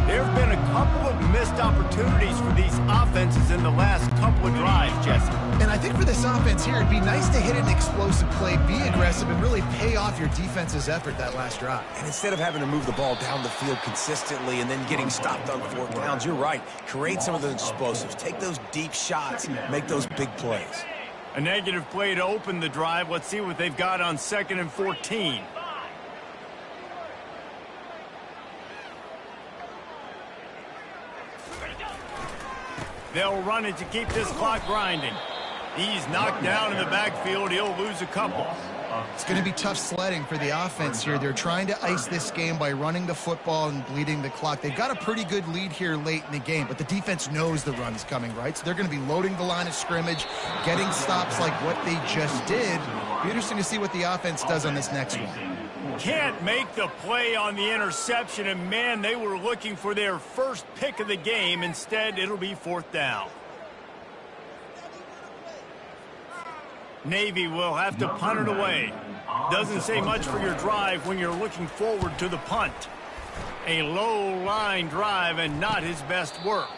There have been a couple of missed opportunities for these offenses in the last couple of drives, Jesse. And I think for this offense here, it'd be nice to hit an explosive play, be aggressive, and really pay off your defense's effort that last drive. And instead of having to move the ball down the field consistently and then getting stopped on 4th downs, you're right. Create some of those explosives. Take those deep shots. Make those big plays. A negative play to open the drive. Let's see what they've got on 2nd and 14. They'll run it to keep this clock grinding. He's knocked down in the backfield. He'll lose a couple. It's going to be tough sledding for the offense here. They're trying to ice this game by running the football and bleeding the clock. They've got a pretty good lead here late in the game, but the defense knows the run's coming, right? So they're going to be loading the line of scrimmage, getting stops like what they just did. Be interesting to see what the offense does on this next one. Can't make the play on the interception, and man, they were looking for their first pick of the game. Instead, it'll be 4th down. Navy will have to punt it away. Doesn't say much for your drive when you're looking forward to the punt. A low line drive and not his best work.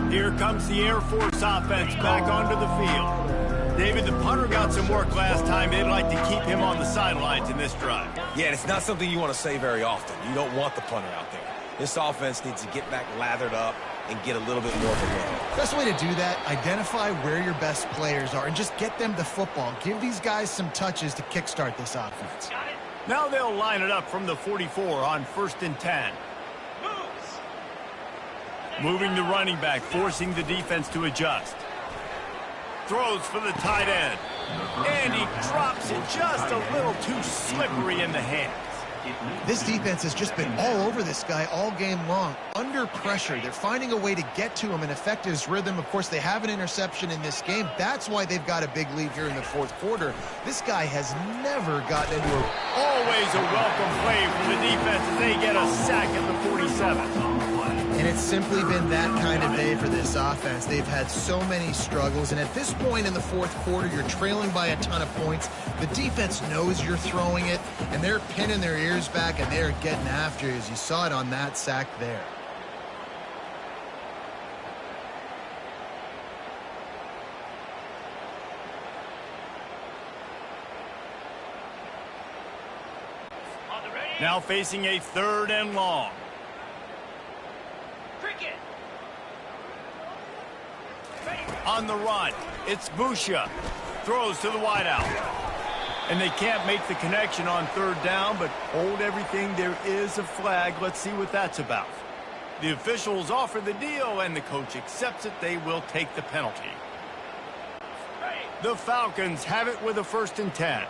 Here comes the Air Force offense back onto the field. David, the punter got some work last time. They'd like to keep him on the sidelines in this drive. Yeah, and it's not something you want to say very often. You don't want the punter out there. This offense needs to get back lathered up and get a little bit more of a look. Best way to do that, identify where your best players are and just get them the football. Give these guys some touches to kickstart this offense. Now they'll line it up from the 44 on 1st and 10. Moving the running back, forcing the defense to adjust. Throws for the tight end. And he drops it just a little too slippery in the hands. This defense has just been all over this guy all game long. Under pressure, they're finding a way to get to him and affect his rhythm. Of course, they have an interception in this game. That's why they've got a big lead here in the 4th quarter. This guy has never gotten into a... Always a welcome play for the defense as they get a sack at the 47. And it's simply been that kind of day for this offense. They've had so many struggles, and at this point in the 4th quarter, you're trailing by a ton of points. The defense knows you're throwing it, and they're pinning their ears back, and they're getting after you, as you saw it on that sack there. Now facing a 3rd and long. On the run, it's Busha. Throws to the wideout. And they can't make the connection on third down, but hold everything. There is a flag. Let's see what that's about. The officials offer the deal, and the coach accepts it. They will take the penalty. The Falcons have it with a 1st and 10.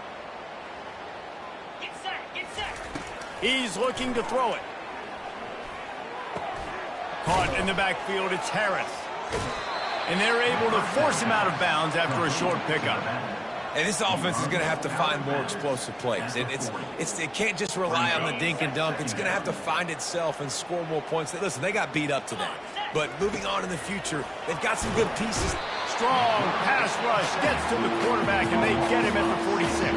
Get set, get set. He's looking to throw it. Caught in the backfield, it's Harris. And they're able to force him out of bounds after a short pickup. And this offense is going to have to find more explosive plays. It can't just rely on the dink and dunk. It's going to have to find itself and score more points. Listen, they got beat up today. But moving on in the future, they've got some good pieces. Strong pass rush gets to the quarterback, and they get him at the 46.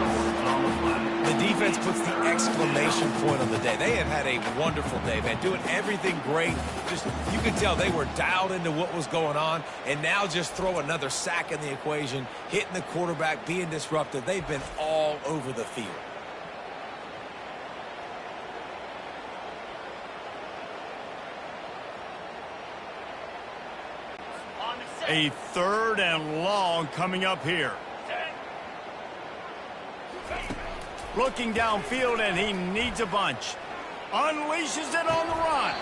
The defense puts the exclamation point on the day. They have had a wonderful day, man, doing everything great. Just, you can tell they were dialed into what was going on, and now just throw another sack in the equation, hitting the quarterback, being disruptive. They've been all over the field. A 3rd and long coming up here. Looking downfield, and he needs a bunch. Unleashes it on the run.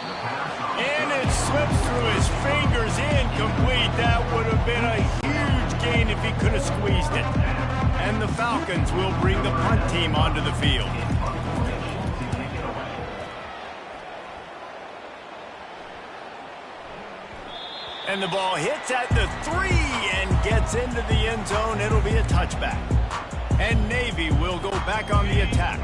And it slips through his fingers, incomplete. That would have been a huge gain if he could have squeezed it. And the Falcons will bring the punt team onto the field. And the ball hits at the 3 and gets into the end zone. It'll be a touchback. And Navy will go back on the attack.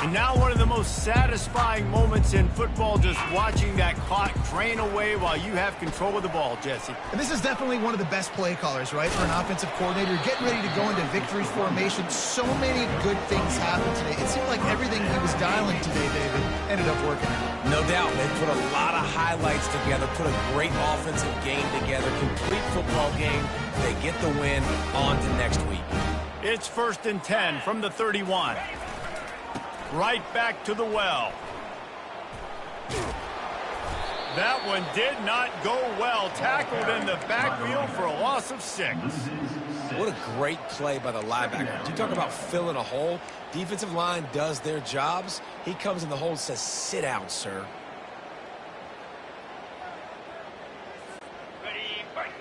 And now one of the most satisfying moments in football, just watching that clock drain away while you have control of the ball, Jesse. And this is definitely one of the best play callers, right, for an offensive coordinator. Getting ready to go into victory formation. So many good things happened today. It seemed like everything he was dialing today, David, ended up working out. No doubt. They put a lot of highlights together, put a great offensive game together, complete football game. They get the win. On to next week. It's 1st and 10 from the 31. Right back to the well. That one did not go well. Tackled in the backfield for a loss of 6. What a great play by the linebacker. You talk about filling a hole. Defensive line does their jobs. He comes in the hole and says, sit down, sir.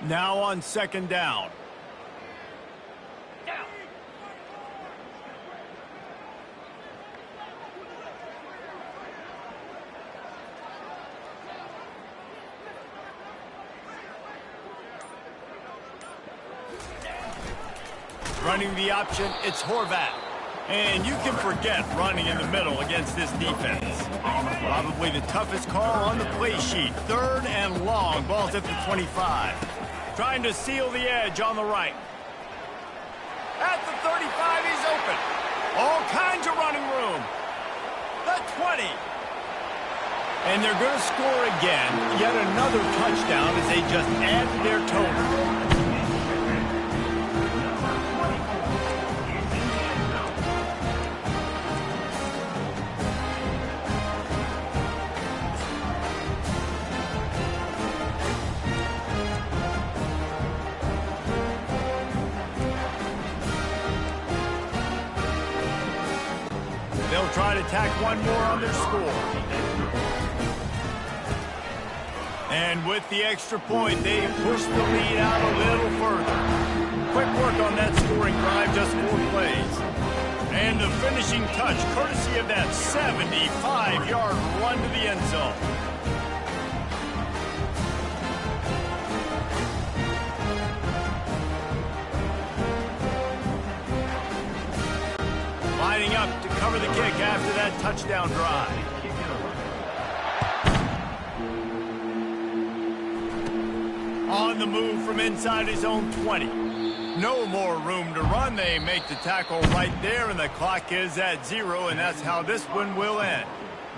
Now on 2nd down. Running the option, it's Horvat. And you can forget running in the middle against this defense. Probably the toughest call on the play sheet. 3rd and long, ball's at the 25. Trying to seal the edge on the right. At the 35, he's open. All kinds of running room. The 20. And they're going to score again. Yet another touchdown as they just add to their total. They'll try to tack one more on their score. And with the extra point, they push the lead out a little further. Quick work on that scoring drive, just 4 plays. And the finishing touch, courtesy of that 75-yard run to the end zone. Lining up to cover the kick after that touchdown drive. On the move from inside his own 20. No more room to run. They make the tackle right there, and the clock is at 0, and that's how this one will end.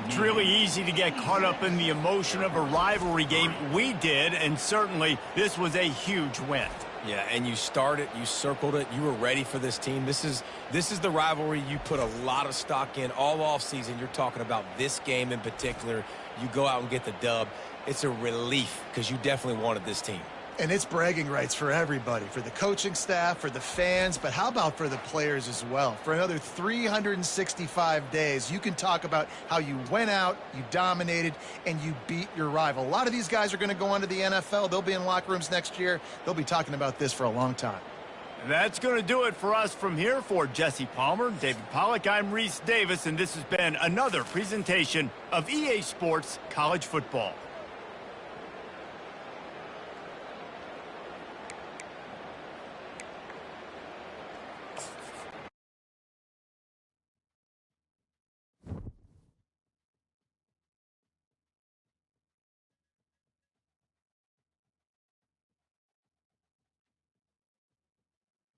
It's really easy to get caught up in the emotion of a rivalry game. We did, and certainly this was a huge win. Yeah, and you started, you circled it, you were ready for this team. This is the rivalry you put a lot of stock in all offseason. You're talking about this game in particular. You go out and get the dub. It's a relief because you definitely wanted this team. And it's bragging rights for everybody, for the coaching staff, for the fans, but how about for the players as well? For another 365 days, you can talk about how you went out, you dominated, and you beat your rival. A lot of these guys are going to go on to the NFL. They'll be in locker rooms next year. They'll be talking about this for a long time. And that's going to do it for us from here. For Jesse Palmer, David Pollack, I'm Reese Davis, and this has been another presentation of EA Sports College Football.